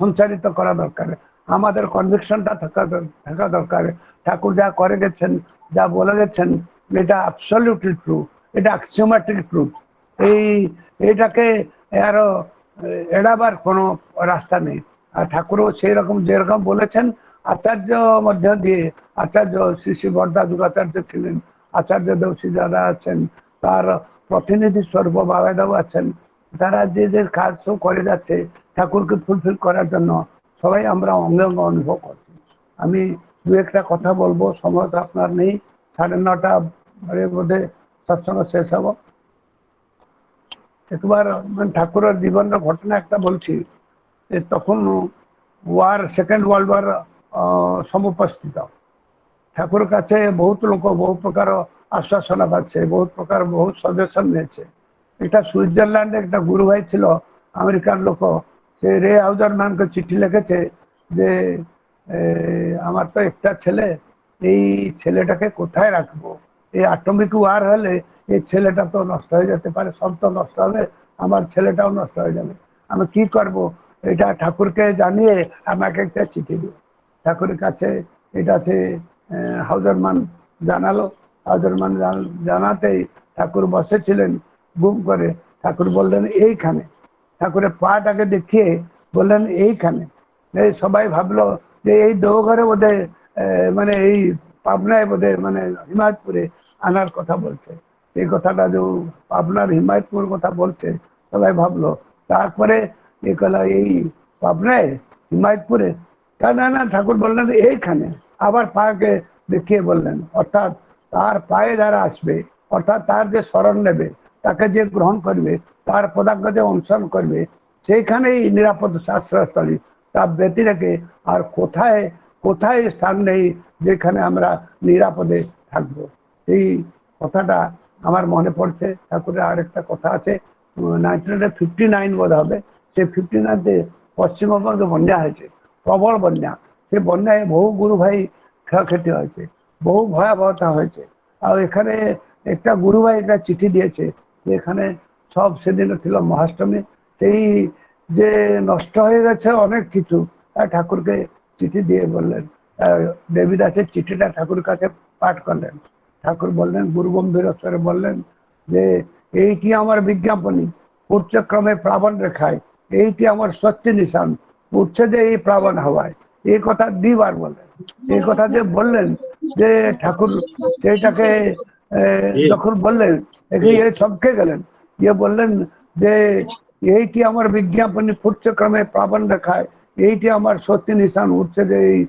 সঞ্চারিত করা দরকার। আমাদের কনভিকশনটা থাকা দরকার। ঠাকুর যা করে গেছেন, যা বলে গেছেন, এটা অ্যাবসলিউটলি ট্রু, এটা অ্যাক্সিওম্যাটিক ট্রুথ। এইটাকে আরো এড়াবার কোনো রাস্তা নেই। আর ঠাকুরও সেই রকম যেরকম বলেছেন, আচার্য মধ্য দিয়ে আচার্য শ্রী শ্রী বরদা যুগাচার্য ছিলেন, আচার্য দেবশ্রী দাদা আছেন, তার প্রতিনিধি স্বরূপ বাবাদাও আছেন, তারা যে যে কাজ সব করে যাচ্ছে ঠাকুরকে ফুলফিল করার জন্য, সবাই আমরা অঙ্গে অঙ্গ অনুভব করছি। আমি দু একটা কথা বলবো, সময় তো আপনার নেই, 9:30 মধ্যে সৎসঙ্গ শেষ হব। একবার ঠাকুরের জীবনের ঘটনা একটা বলছি। তখন সেকেন্ড ওয়ার্ল্ড ওয়ার সমুপস্থিত। ঠাকুরের কাছে বহুত লোক বহু প্রকার আশ্বাসনা পাচ্ছে, বহুত প্রকার বহুত সজেশন নিয়েছে। এটা সুইজারল্যান্ডে একটা গুরু ভাই ছিল, আমেরিকার লোক, সে রে হাউজারম্যানকে চিঠি লিখেছে যে আমার তো একটা ছেলে, এই ছেলেটাকে কোথায় রাখবো? এই অ্যাটমিক ওয়ার হলে এই ছেলেটা তো নষ্ট হয়ে যেতে পারে, সব তো নষ্ট হবে, আমার ছেলেটাও নষ্ট হয়ে যাবে, আমি কি করব? এটা ঠাকুরকে জানিয়ে আমাকে একটা চিঠি দিল। ঠাকুরের কাছে এটা সে হাউজারম্যান জানালো। হাউজারম্যান জানাতেই ঠাকুর বসেছিলেন গুম করে। ঠাকুর বললেন এইখানে, ঠাকুরের পাটাকে দেখিয়ে বললেন এইখানে। এই সবাই ভাবলো যে এই দেওঘরে বোধহয় মানে এই পাবনায় বোধহয় মানে হিমায়তপুরে আনার কথা বলছে। এই কথাটা যে পাবনার হিমায়তপুর কথা বলছে সবাই ভাবলো। তারপরে এই পাবনায় হিমায়তপুরে, না না, ঠাকুর বললেন এইখানে। আবার পাকে দেখিয়ে বললেন, অর্থাৎ তার পায়ে যারা আসবে, অর্থাৎ তার যে শরণ নেবে, তাকে যে গ্রহণ করবে, তার পদাঙ্ক যে অনুসরণ করবে, সেইখানেই নিরাপদ আশ্রয়স্থলী। তার ব্যতি রেখে আর কোথায় কোথায় স্থান নেই যেখানে আমরা নিরাপদে থাকবো। এই কথাটা আমার মনে পড়ছে। ঠাকুরের আরেকটা কথা আছে, 1959 বোধ হবে, সে 59-তে পশ্চিমবঙ্গে বন্যা হয়েছে, প্রবল বন্যা। সে বন্যায় বহু গুরু ভাই ক্ষয়ক্ষতি হয়েছে, বহু ভয়াবহতা হয়েছে। আর এখানে একটা গুরু ভাই একটা চিঠি দিয়েছে, এখানে সব সেদিন ছিল মহাষ্টমী, সেই যে নষ্ট হয়ে গেছে অনেক কিছু, ঠাকুরকে চিঠি দিয়ে বললেন। দেবীদাসের চিঠিটা ঠাকুরের কাছে পাঠ করলেন। ঠাকুর বললেন, গুরু গম্ভীর স্বরে বললেন যে এইটি আমার বিজ্ঞাপনী, উচ্চক্রমে প্লাবন রেখায়, এইটি আমার সত্যি নিশান, উঠছে যে এই প্লাবন হওয়ায়, এই কথা দুইবার বললেন। এই কথা যে বললেন যে ঠাকুর সেইটাকে যখন বললেন ইয়ে চমকে গেলেন, ইয়ে বললেন যে এইটি আমার বিজ্ঞাপনী ফুটছে ক্রমে প্লাবন রেখায়, এইটি আমার সত্যি নিশান উঠছে যে এই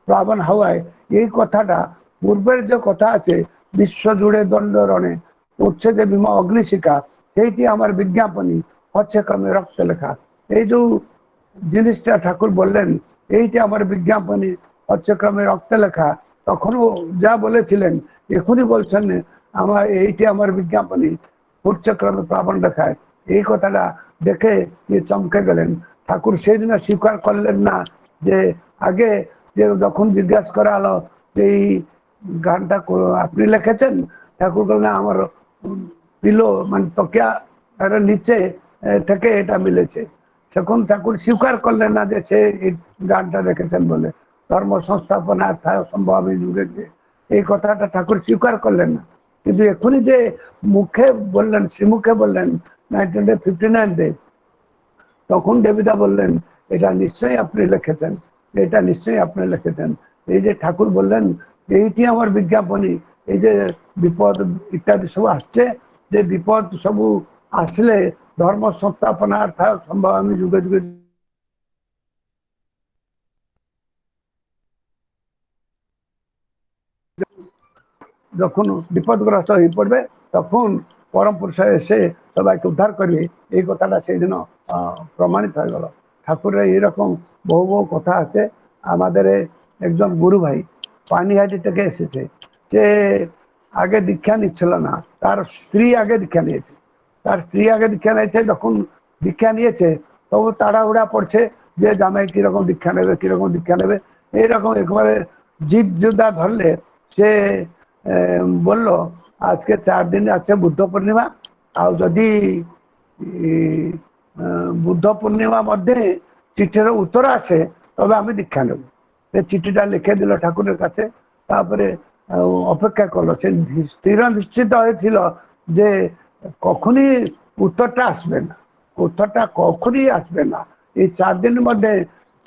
প্লাবন হাওয়ায়। এই কথাটা পূর্বের যে কথা আছে বিশ্ব জুড়ে দণ্ড রণে উঠছে যে বিমা অগ্নিশিখা, সেইটি আমার বিজ্ঞাপনী হচ্ছে ক্রমে রক্ত লেখা। এই যে জিনিসটা ঠাকুর বললেন এইটি আমার বিজ্ঞাপনী হচ্ছে ক্রমে রক্ত লেখা, তখনও যা বলেছিলেন এখনই বলছেন আমার এইটি আমার বিজ্ঞাপনী ফুটছে ক্রমে প্লাবন রেখায়। এই কথাটা দেখে চমকে গেলেন। ঠাকুর সেদিন স্বীকার করলেন না যে আগে যে যখন জিজ্ঞাসা করা হলো যে এই গানটা আপনি লিখেছেন, ঠাকুর বললেন আমার পিলো মানে তকিয়া নিচে থেকে এটা মিলেছে। তখন ঠাকুর স্বীকার করলেন না যে সে এই গানটা লিখেছেন বলে, ধর্ম সংস্থাপনা সম্ভব যুগে, এই কথাটা ঠাকুর স্বীকার করলেন না। কিন্তু এখনই যে মুখে বললেন, শ্রীমুখে বললেন 1959-তে, তখন দেবিদা বললেন এটা নিশ্চয়ই আপনি লিখেছেন, এটা নিশ্চয়ই আপনি লিখেছেন। এই যে ঠাকুর বললেন এইটি আমার বিজ্ঞাপনী, এই যে বিপদ ইত্যাদি সব আসছে, যে বিপদ সবু আসলে ধর্ম সংস্থাপনার সম্ভব আমি যুগে যুগে যখন বিপদগ্রস্ত হয়ে পড়বে তখন পরম পুরুষ এসে সবাইকে উদ্ধার করবে। এই কথাটা সেই দিন প্রমাণিত হয়ে গেল। ঠাকুরের এইরকম বহু বহু কথা আছে। আমাদের একজন গুরু ভাই পানিহাটি থেকে এসেছে, সে আগে দীক্ষা নিচ্ছিল না, তার স্ত্রী আগে দীক্ষা নিয়েছে। তার স্ত্রী আগে দীক্ষা নিয়েছে, যখন দীক্ষা নিয়েছে তবু তাড়াহুড়া পড়ছে যে জামাই কিরকম দীক্ষা নেবে, কিরকম দীক্ষা নেবে। এইরকম একবারে জিদ জুদা ধরলে সে বলল আজকে 4 দিন আছে বুদ্ধ পূর্ণিমা, আর যদি বুদ্ধ পূর্ণিমা মধ্যে চিঠির উত্তর আসে তবে আমি দীক্ষা নেব। চিঠিটা লিখে দিল ঠাকুরের কাছে, তারপরে অপেক্ষা করলো। সে স্থির নিশ্চিত হয়েছিল যে কখনই উত্তরটা আসবে না, উত্তরটা কখনই আসবে না। এই 4 দিনের মধ্যে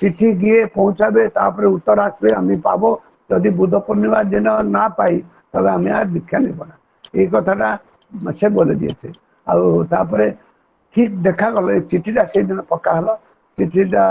চিঠি গিয়ে পৌঁছাবে, তারপরে উত্তর আসবে, আমি পাবো। যদি বুদ্ধ পূর্ণিমার দিন না পাই তবে আমি আর দীক্ষা নেব না। এই কথাটা সে বলে দিয়েছে। আর তারপরে ঠিক দেখা গেল এই চিঠিটা সেই দিন পক্কা হলো। চিঠিটা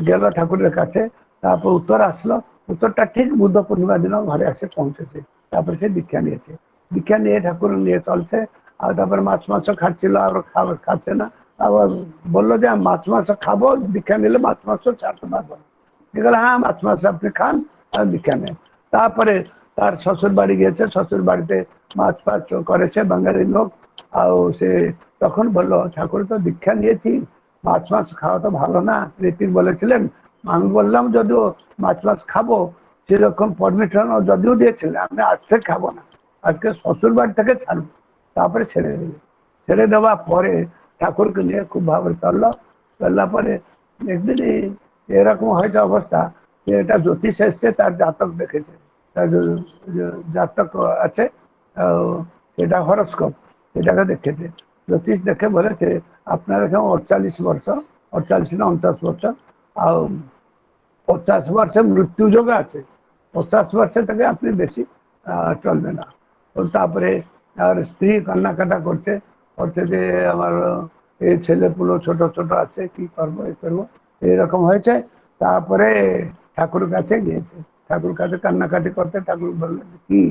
গেল ঠাকুরের কাছে, তারপর উত্তর আসলো। উত্তরটা ঠিক বুদ্ধ পূর্ণিমার দিন ঘরে এসে পৌঁছেছে। তারপরে সে দীক্ষা নিয়েছে। দীক্ষা নিয়ে ঠাকুর নিয়ে চলছে। আর তারপরে মাছ মাংস খাচ্ছিল, আর খাচ্ছে না। আবার বললো যে আমি মাছ মাংস খাবো, দীক্ষা নিলে মাছ মাংস ছাড়তে পারবো না। গেল হ্যাঁ মাছ মাংস আপনি খান আর দীক্ষা নেন। তারপরে তার শ্বশুর বাড়ি গিয়েছে, শ্বশুর বাড়িতে মাছ ফাছ করেছে বাঙালির লোক। আর সে তখন বললো ঠাকুর তো দীক্ষা নিয়েছি, মাছ মাছ খাওয়া তো ভালো না, রীতির বলেছিলেন। আমি বললাম যদিও মাছ মাছ খাবো, সেরকম পারমিশন যদিও দিয়েছিলেন, আমি আজকে খাবো না, আজকে শ্বশুর বাড়ি থেকে ছাড়বো। তারপরে ছেড়ে দিল। ছেড়ে দেওয়ার পরে ঠাকুরকে নিয়ে খুব ভাবে চললো। চললা পরে একদিন এরকম হয়তো অবস্থা যে এটা জ্যোতিষ এসছে, তার জাতক দেখেছে, তার জাতক আছে সেটা হরস্কোপ, সেটাকে দেখেছে। জ্যোতিষ দেখে বলেছে আপনার এখানে 48 বর্ষ, 48 না 49 বর্ষ, আর 50 বর্ষে মৃত্যু যোগ আছে, 50 বর্ষে থেকে আপনি বেশি চলবে না। তারপরে আর স্ত্রী কান্নাকাটা করছে, করছে যে আমার এই ছেলে পুলো ছোট ছোট আছে, কি করবো এই করবো, এইরকম হয়েছে। তারপরে ঠাকুর কাছে গিয়েছে, ঠাকুর কাছে কান্নাকাটি করতে ঠাকুর বললেন কি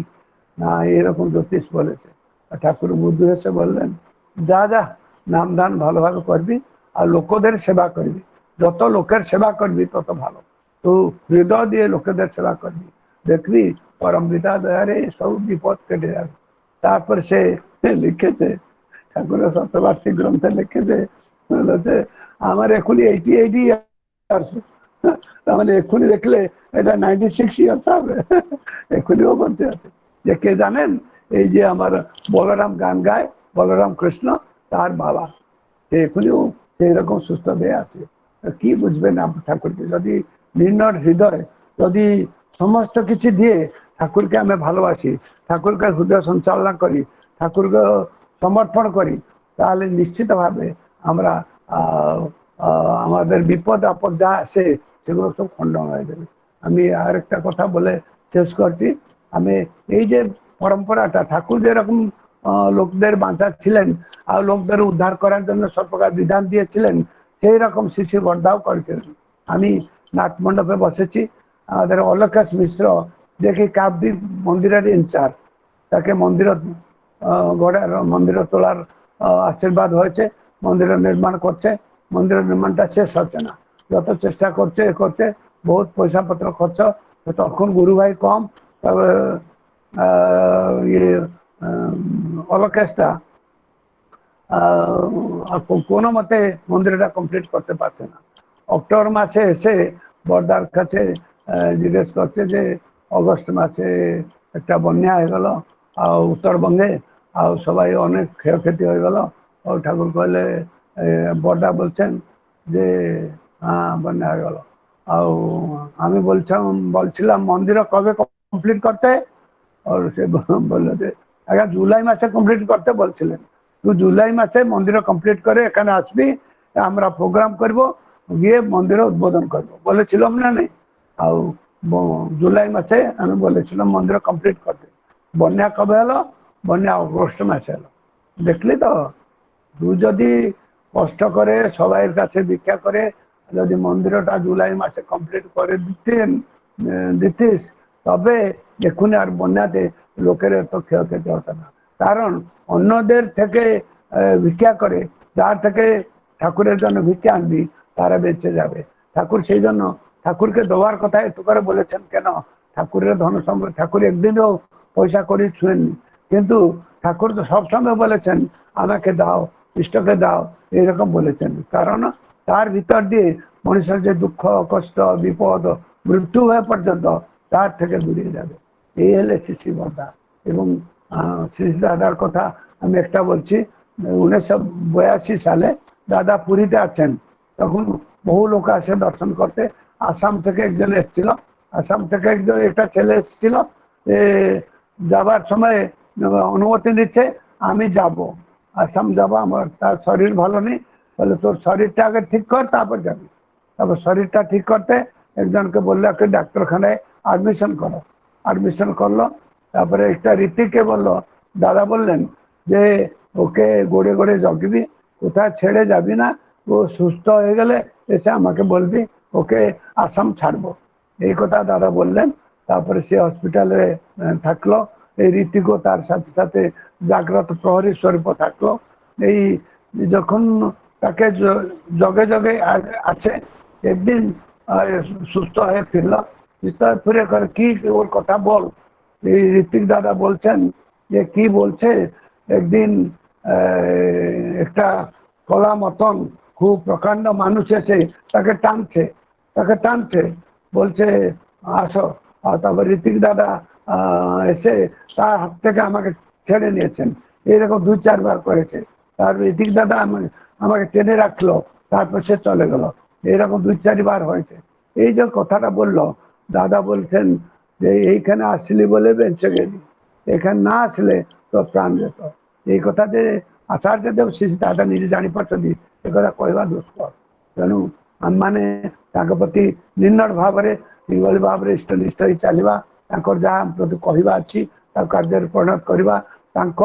না এরকম জ্যোতিষ বলেছে। ঠাকুর বুদ্ধি হেসে বললেন যা যা নাম দান ভালোভাবে করবি, আর লোকদের সেবা করবি, যত লোকের সেবা করবি তত ভালো। তো হৃদয় দিয়ে লোকেদের সেবা করবি, দেখবি পরম পিতা দয়ারে সব বিপদ কেটে যাবে। তারপরে সে লিখেছে, ঠাকুরের শতবার্ষিক গ্রন্থে লিখেছে, বলেছে আমার এখনই 80 ইয়ার্স, তাহলে এক্ষুনি দেখলে এটা 96 ইয়ার্স হবে, এখুনিও বলতে আছে। যে কে জানেন, এই যে আমার বলরাম গান গায়, বলরাম কৃষ্ণ, তার বাবা, এখুনিও সেই রকম সুস্থ হয়ে আছে। কি বুঝবেন ঠাকুরকে, যদি নির্ণয় হৃদয়, যদি সমস্ত কিছু দিয়ে ঠাকুরকে আমি ভালোবাসি, ঠাকুরকে হৃদয় সঞ্চালনা করি, ঠাকুরকে সমর্পণ করি, তাহলে নিশ্চিত ভাবে আমরা আমাদের বিপদ আপদ যা আসে সেগুলো সব খণ্ডন হয়ে যাবে। আমি আর একটা কথা বলে শেষ করছি। আমি এই যে পরম্পরাটা ঠাকুর যেরকম লোকদের বাঁচাচ্ছিলেন আর লোকদের উদ্ধার করার জন্য সব প্রকার বিধান দিয়েছিলেন, সেই রকম শিশু বর্দাও করেছিলেন। আমি নাট মণ্ডপে বসেছি, আমাদের অলকেশ মিশ্র দেখি কাকদ্বীপ মন্দিরের ইনচার্জ, তাকে মন্দির গড়ার মন্দির তোলার আশীর্বাদ হয়েছে, মন্দির নির্মাণ করছে, মন্দিরের নির্মাণটা শেষ হচ্ছে না, যত চেষ্টা করছে এ করছে, বহুত পয়সা পত্র খরচ, তখন গুরু ভাই কম, তবে অলকেশটা কোনো মতে মন্দিরটা কমপ্লিট করতে পারছে না। অক্টোবর মাসে এসে বর্দার কাছে জিজ্ঞেস করছে যে অগস্ট মাসে একটা বন্যা হয়ে গেল উত্তরবঙ্গে, আর সবাই অনেক ক্ষয়ক্ষতি হয়ে গেল। ও ঠাকুর কইলে বর্দা বলছেন যে হ্যাঁ বন্যা হয়ে গেল। আর আমি বলছিলাম মন্দির কবে কমপ্লিট করতে, আর সে বললো যে আগে জুলাই মাসে কমপ্লিট করতে বলছিলেন, তুই জুলাই মাসে মন্দির কমপ্লিট করে এখানে আসবি, আমরা প্রোগ্রাম করব, গিয়ে মন্দির উদ্বোধন করবো বলেছিলাম না নেই। আর জুলাই মাসে আমি বলেছিলাম মন্দির কমপ্লিট করতে। বন্যা কবে হলো? বন্যা অগস্ট মাসে হলো। দেখলি তো, তুই যদি কষ্ট করে সবাইয়ের কাছে ভিক্ষা করে যদি মন্দিরটা জুলাই মাসে কমপ্লিট করে দিতিস, তবে এক্ষুনি আর বন্যাতে লোকের এত ক্ষয়ক্ষতি হতো না। কারণ অন্যদের থেকে ভিক্ষা করে, যার থেকে ঠাকুরের জন্য ভিক্ষা আনবি তারা বেঁচে যাবে। ঠাকুর সেই জন্য ঠাকুরকে দেওয়ার কথা একটু করে বলেছেন কেন? ঠাকুরের ধন সম্পদ, ঠাকুর একদিনও পয়সা করে ছুঁয়েননি, কিন্তু ঠাকুর তো সবসময় বলেছেন আমাকে দাও, ইষ্টকে দাও, এইরকম বলেছেন। কারণ তার ভিতর দিয়ে মানুষের যে দুঃখ কষ্ট বিপদ মৃত্যু হয়ে পর্যন্ত তার থেকে দূরে যাবে। এই হলে শ্রী বর্দা। এবং শ্রী দাদার কথা আমি একটা বলছি, 1982 সালে দাদা পুরীতে আছেন, তখন বহু লোক আসে দর্শন করতে। আসাম থেকে একজন এসেছিল, আসাম থেকে একজন একটা ছেলে এসেছিল, যাবার সময় অনুমতি নিচ্ছে আমি যাব, আসাম যাব, আমার তার শরীর ভালো নেই, বলে তোর শরীরটা আগে ঠিক কর তারপর যাবি। তারপর শরীরটা ঠিক করতে একজনকে বললো একটা ডাক্তারখানায় অ্যাডমিশন করো, অ্যাডমিশন করলো। তারপরে একটা ঋতিককে বললো, দাদা বললেন যে ওকে গড়ে গড়ে জগবি, কোথায় ছেড়ে যাবি না, ও সুস্থ হয়ে গেলে এসে আমাকে বলবি, ওকে আসাম ছাড়বো, এই কথা দাদা বললেন। তারপরে সে হসপিটালে থাকলো, এই ঋতিকও তার সাথে সাথে জাগ্রত প্রহরী স্বরূপ থাকলো। এই যখন তাকে জগে জগে আছে, একদিন সুস্থ হয়ে ফিরল, সুস্থ হয়ে ফিরে করে কি ওর কথা বল। এই ঋতিক দাদা বলছেন যে কি বলছে, একদিন একটা কলা মতন খুব প্রকাণ্ড মানুষ এসে তাকে টানছে, বলছে আসো। আর তারপর ঋতিক দাদা এসে তার হাত থেকে আমাকে ছেড়ে নিয়েছেন, এইরকম 2-4 বার করেছে। তার ঋতিক দাদা আমাকে টেনে রাখলো, তারপর সে চলে গেল, এইরকম 2-4 বার হয়েছে। এই যে কথাটা বললো, দাদা বলছেন যে এইখানে আসলি বলে বেঁচে গেলি, এখানে না আসলে তো প্রাণ যেত। এই কথা যে ଆଚାର୍ଯ୍ୟଦେବ ଶ୍ରୀ ଦାଦା ନିଜେ ଜାଣିପାରୁଛନ୍ତି ଏ କଥା କହିବା ଦୁଷ୍କର। ତେଣୁ ଆମମାନେ ତାଙ୍କ ପ୍ରତି ନିର୍ଣ୍ଣର ଭାବରେ ଏଇଭଳି ଭାବରେ ଇଷ୍ଟନିଷ୍ଠ ହେଇ ଚାଲିବା, ତାଙ୍କର ଯାହା ପ୍ରତି କହିବା ଅଛି ତାକୁ କାର୍ଯ୍ୟରେ ପରିଣତ କରିବା, ତାଙ୍କ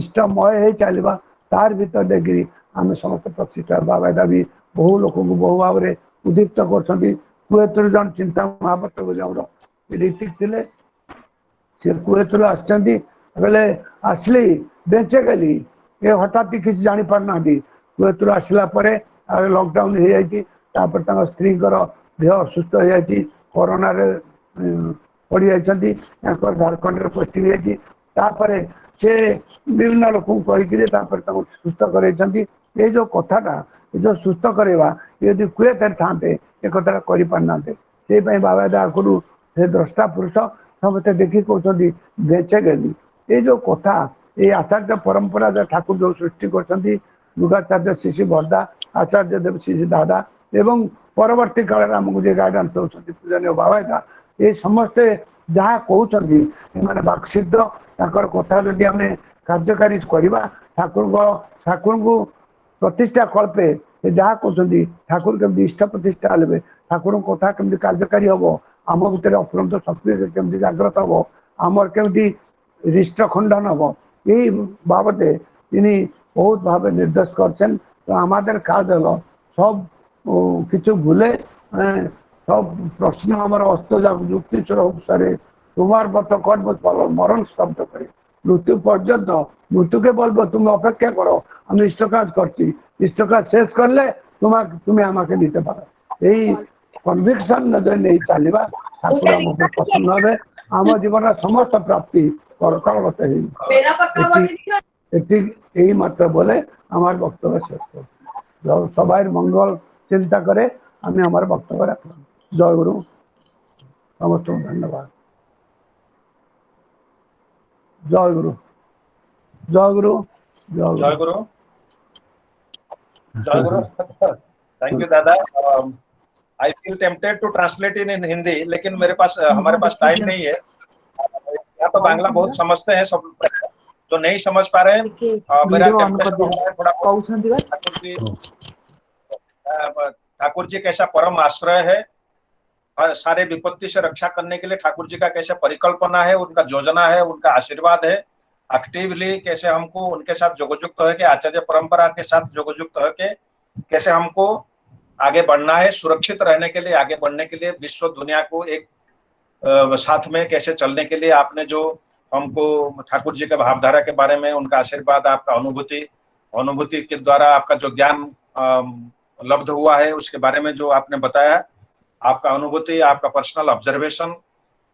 ଇଷ୍ଟମୟ ହେଇ ଚାଲିବା, ତାର ଭିତରେ ଦେଖିକି ଆମେ ସମସ୍ତେ ପ୍ରତିଷ୍ଠା ବାବା ଦାବି ବହୁ ଲୋକଙ୍କୁ ବହୁ ଭାବରେ ଉଦ୍ଦୀପ୍ତ କରୁଛନ୍ତି। କୁଏତରୁ ଜଣେ ଚିନ୍ତା ମହାପାତ୍ର ବୋଲି ଆମର ରୀତିକ ଥିଲେ, ସେ କୁଏତରୁ ଆସିଛନ୍ତି, କହିଲେ ଆସିଲି ବେଞ୍ଚେ ଗଲି, ଏ ହଠାତ୍ କିଛି ଜାଣିପାରୁନାହାନ୍ତି। କୁଏତରୁ ଆସିଲା ପରେ ଲକଡାଉନ ହେଇଯାଇଛି, ତାପରେ ତାଙ୍କ ସ୍ତ୍ରୀଙ୍କର ଦେହ ଅସୁସ୍ଥ ହେଇଯାଇଛି, କରୋନାରେ ପଡ଼ିଯାଇଛନ୍ତି, ତାଙ୍କର ଝାଡ଼ଖଣ୍ଡରେ ପୋଷ୍ଟିଂ ହେଇଛି। ତାପରେ ସେ ବିଭିନ୍ନ ଲୋକଙ୍କୁ କହିକିରି ତାପରେ ତାଙ୍କୁ ସୁସ୍ଥ କରେଇଛନ୍ତି। ଏଇ ଯୋଉ କଥାଟା, ଏ ଯୋଉ ସୁସ୍ଥ କରେଇବା, ଏ ଯଦି କୁଏତରେ ଥାନ୍ତେ ଏ କଥାଟା କରିପାରିନାହାନ୍ତି। ସେଇପାଇଁ ବାବା ଆଗରୁ ସେ ଦ୍ରଷ୍ଟା ପୁରୁଷ ସମସ୍ତେ ଦେଖି କହୁଛନ୍ତି ବେଞ୍ଚେ ଗେଲି। ଏଇ ଯୋଉ କଥା, এই আচার্য পরম্পরা ঠাকুর ଯୋଉ সৃষ্টি କରିଛନ୍ତି, যুগাচার্য শ্রী বর্দা, আচার্যদেব শ্রী দাদা এবং পরবর্ତ୍ତୀ କାଳରେ ଆମକୁ ଯେ ଗାଇଡାନ୍ସ ଦଉଛନ୍ତି ପୂଜନୀୟ ବାବାଦା, এই ସମସ୍ତେ ଯାହା କହୁଛନ୍ତି ଏମାନେ ବାକ୍ସିଦ୍ଧ। ତାଙ୍କର କଥା ଯଦି ଆମେ କାର୍ଯ୍ୟକାରୀ କରିବା, ଠାକୁରଙ୍କୁ ପ୍ରତିଷ୍ଠା କଳ୍ପେ ସେ ଯାହା କହୁଛନ୍ତି, ଠାକୁର କେମିତି ଇଷ୍ଟ ପ୍ରତିଷ୍ଠା ହେବେ, ଠାକୁରଙ୍କ କଥା କେମିତି କାର୍ଯ୍ୟକାରୀ ହବ, आम भितर अफुरंत शक्ति केमती जाग्रत हम आमर केमती रिष्ट खंडन हम यही बाबदे इनी बहुत भाव निर्देश करछन। तो हमारे काज हल सब किछु भूले सब प्रश्न हमार अस्त युक्ति सारे तुम्हार मत कर्म फल मरण स्तब्ध करे मृत्यु पर्यंत मृत्यु के बोलबो तुम अपेक्षा करो हम इष्ट काज करती इष्ट काज शेष करले तुम्हें आमाके नीते पारो यही कन्विक्शन नजर नहीं चलवा ठाकुर आम पसंद हे आम जीवन समस्त प्राप्ति करकलगत यही मात्र बोले हमारे वक्तव्य शेष कर सबाई मंगल चिंता करे हमें हमारे वक्तव्य रखना। जय गुरु समस्त धन्यवाद। जय गुरु जय गुरु जय गुरु जय गुरु। थैंक यू दादा। I feel tempted to translate in Hindi लेकिन मेरे पास हमारे पास टाइम नहीं है। यहाँ तो बांग्ला बहुत समझते हैं सब जो नहीं समझ पा रहे हैं मेरा टेम्पटेशन है थोड़ा ठाकुर जी कैसा परम आश्रय है और सारे विपत्ति से रक्षा करने के लिए ठाकुर जी का कैसे परिकल्पना है उनका योजना है उनका आशीर्वाद है एक्टिवली कैसे हमको उनके साथ जोगयुक्त है कि आचार्य परंपरा के साथ जोगयुक्त है कि कैसे हमको आगे बढ़ना है सुरक्षित रहने के लिए आगे बढ़ने के लिए विश्व दुनिया को एक साथ में कैसे चलने के लिए आपने जो हमको ठाकुर जी के भावधारा के बारे में उनका आशीर्वाद आपका अनुभूति के द्वारा आपका जो ज्ञान लब्ध हुआ है उसके बारे में जो आपने बताया आपका अनुभूति आपका पर्सनल ऑब्जर्वेशन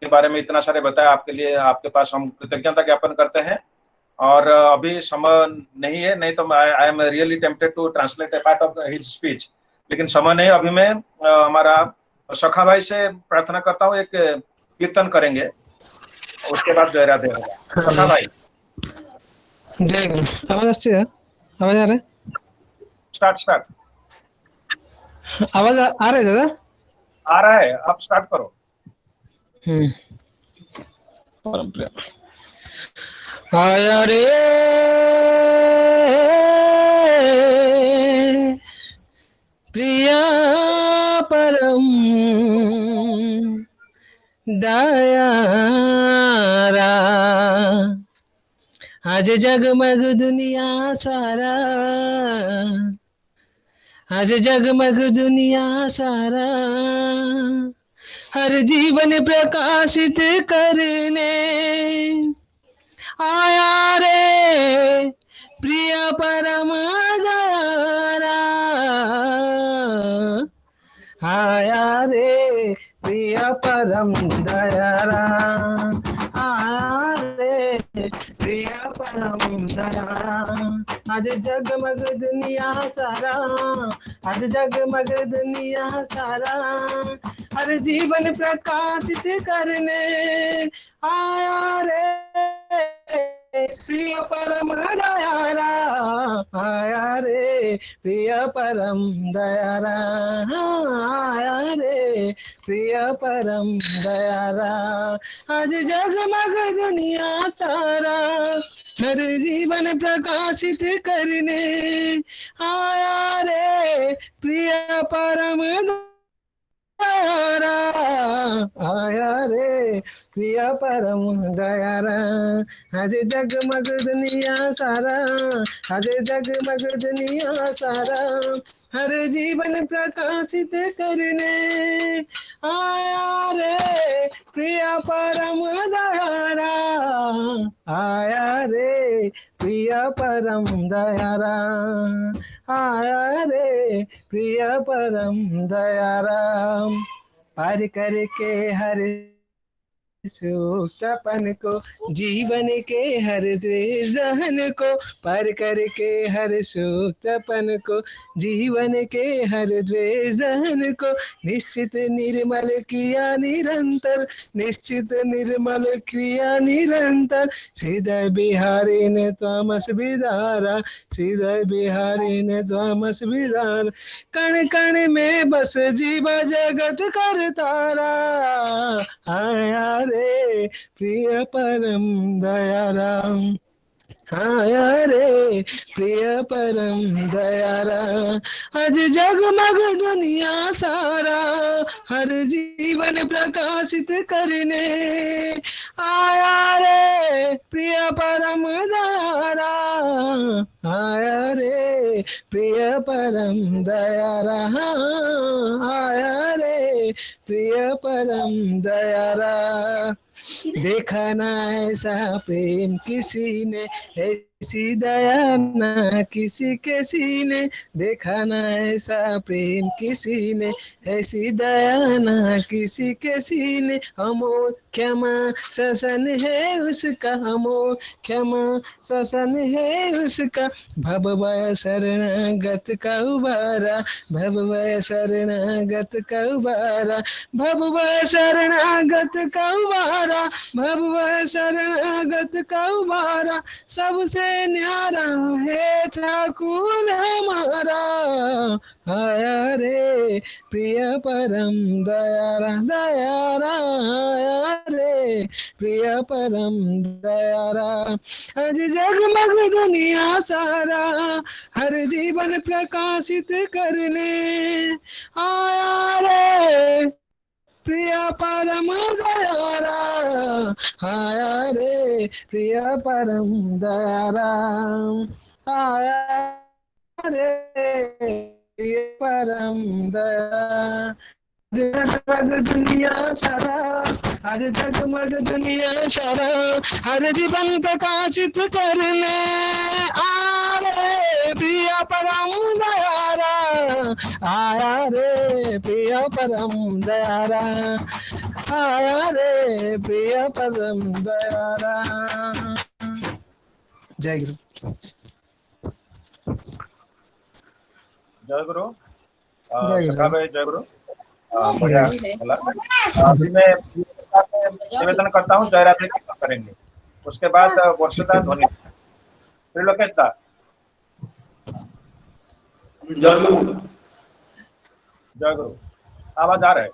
के बारे में इतना सारे बताया आपके लिए आपके पास हम कृतज्ञता ज्ञापन करते हैं। और अभी समय नहीं है नहीं तो I am really tempted to translate a part of his speech लेकिन समय नहीं अभी मैं हमारा सखा भाई से प्रार्थना करता हूँ एक कीर्तन करेंगे उसके बाद जय राधे होगा। सखा भाई जय गुरु। आवाज आ रहा है स्टार्ट आवाज आ रहा है दादा आ रहा है आप स्टार्ट करो। परम प्रेम आया रे प्रिया परम दयारा आज जगमग दुनिया सारा आज जगमग दुनिया सारा हर जीवन प्रकाशित करने आया रे प्रिय परम दयारा आया रे प्रिय परम दयारा आया रे प्रिय परम दयारा आज जगमग दुनिया सारा आज जगमग दुनिया सारा हर जीवन प्रकाशित करने आया रे प्रिय परम दयारा आया रे प्रिय परम दयारा आया रे प्रिय परम दयारा आज जगमग दुनिया सारा हर जीवन प्रकाशित करने आया रे प्रिय परम दयारा आया रे प्रिय परम दयारा आज जगमग दुनिया सारा आज जगमग दुनिया सारा हर जीवन प्रकाशित करने आया रे प्रिय परम दयारा आया रे प्रिय परम दयारा आया रे प्रिय परम दयारा पार करके हर सुखपन को जीवन के हर जहन को पार करके हर सुखपन को जीवन के हर जहन को निश्चित निर्मल किया निरंतर निश्चित निर्मल किया निरंतर हृदय बिहारी ने तामस बिदारा हृदय बिहारी ने तामस बिदारा कण कण में बस जीव जगत कर तारा आया रे प्रिय परम दयाराम आया रे प्रिय परम दयारा। आज जगमग दुनिया सारा हर जीवन प्रकाशित करने आया रे प्रिय परम दयारा। आया रे प्रिय परम दयारा। आया रे प्रिय परम दयारा। देखा ना ऐसा प्रेम किसी ने, ऐसी दया ना किसी के सीने। देखा ना ऐसा प्रेम किसी ने, ऐसी दया ना किसी के सीने। अमोल क्षमा ससन है उसका, अमोल क्षमा ससन है उसका। भवभय शरणागत का उबारा, भवभय शरणागत का उबारा। भवभय शरणागत का उबारा, भवभय शरणागत का उबारा। सबसे न्यारा है ठाकुर हमारा। आया रे प्रिय परम दयारा, दयारा। आया रे प्रिय परम दयारा। आज जगमग दुनिया सारा हर जीवन प्रकाशित करने आया रे प्रिय परम दयारा। आया रे प्रिय परम दयारा। आया रे प्रिय परम दयारा। जगमग दुनिया सारा, आज जगमग दुनिया सारा हर जीवन प्रकाशित करने आ रे प्रिय परम दयारा। आया रे प्रिय परम दयारा। आया रे प्रिय परम दयारा। जय गुरु। जय गुरु। जय सखा गुरु। भाई जय गुरु। बढ़िया बोला। अभी मैं निवेदन करता हूँ जय राधे कीर्तन करेंगे, उसके बाद वर्षदा ध्वनि। त्रिलोकेश दा। जय गुरु। जय गुरु। आवाज आ रहा है?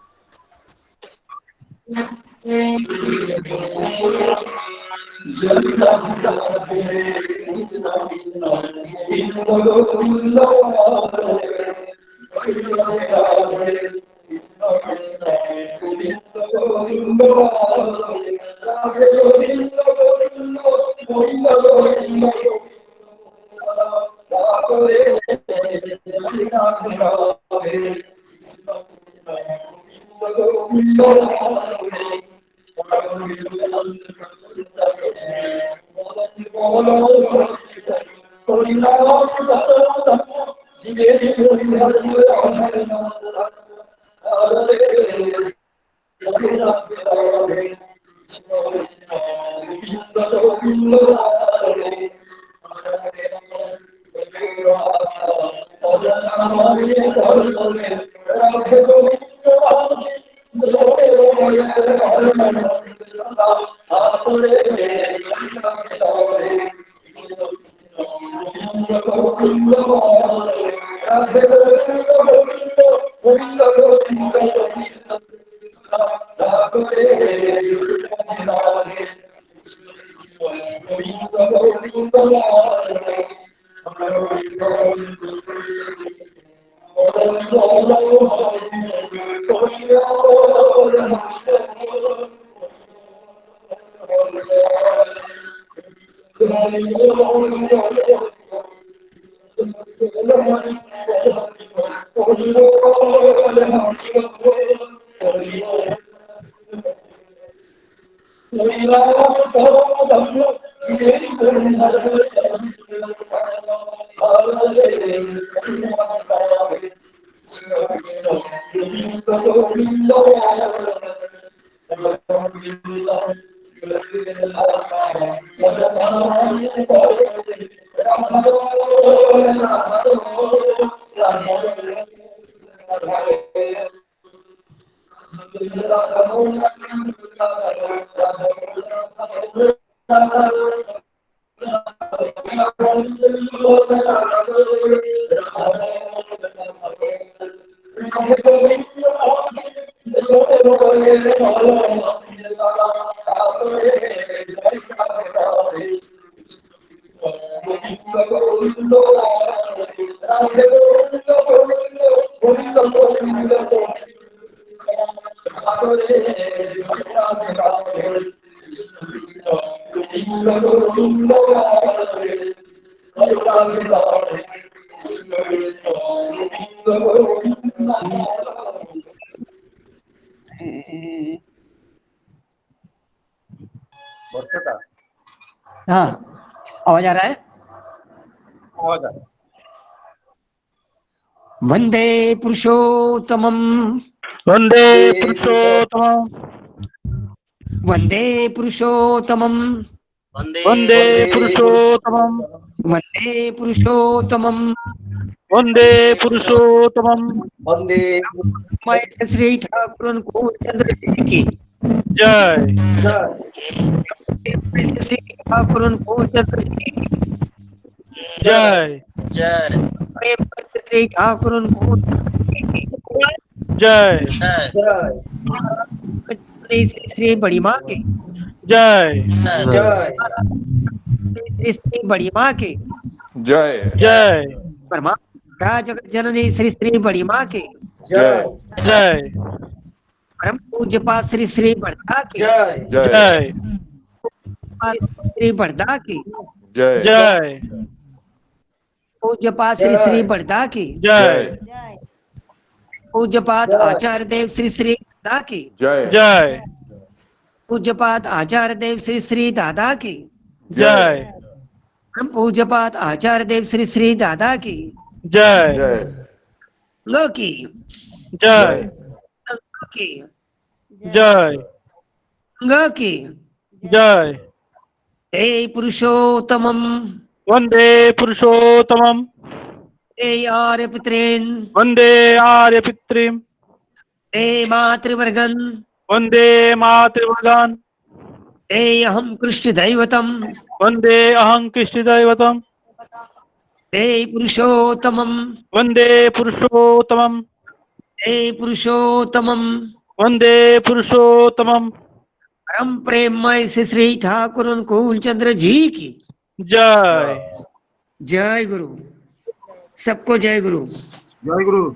वर्षदा हाँ, आवाज आ रहा है? आवाज आ रहा है। वंदे पुरुषोत्तमम वंदे पुरुषोत्तमम वंदे पुरुषोत्तमम वंदे पुरुषोत्तमम वंदे पुरुषोत्तमम वंदे पुरुषोत्तमम वंदे श्री ठाकुर को चंद्र जी की जय श्री ठाकुर को चंद्र जी की जय श्री ठाकुर को जय श्री बड़ी माँ के जय श्री बड़ी माँ के जय जय परमात्मा जगत जननी श्री श्री बड़ी माँ के जय जय परम पूज्य पाद श्री श्री बड़दा की जय श्री बड़दा की जय जय पूज्य पाद श्री श्री बड़दा की जय पूज्य पाद आचार्य देव श्री श्री दादा की जय जय पूज्य पाद आचार्य देव श्री श्री दादा की जय परम पूज्य पाद आचार्य देव श्री श्री दादा की जय जय लो की जय की जय ग की जय हे पुरुषोत्तमम वंदे पुरुषोत्तमम हे आर्य पितरेन वंदे आर्य पितृम हे मातृवर्गन वंदे मातृवर्गान हे अहम कृष्ण दैवतम वंदे अहं कृष्णदैवतम हे पुरुषोत्तमम वंदे पुरुषोत्तमम हे पुरुषोत्तमम वंदे पुरुषोत्तमम परम प्रेममय श्री श्री ठाकुर अनुकूल चंद्र जी की जय जय गुरु। सबको जय गुरु। जय गुरु।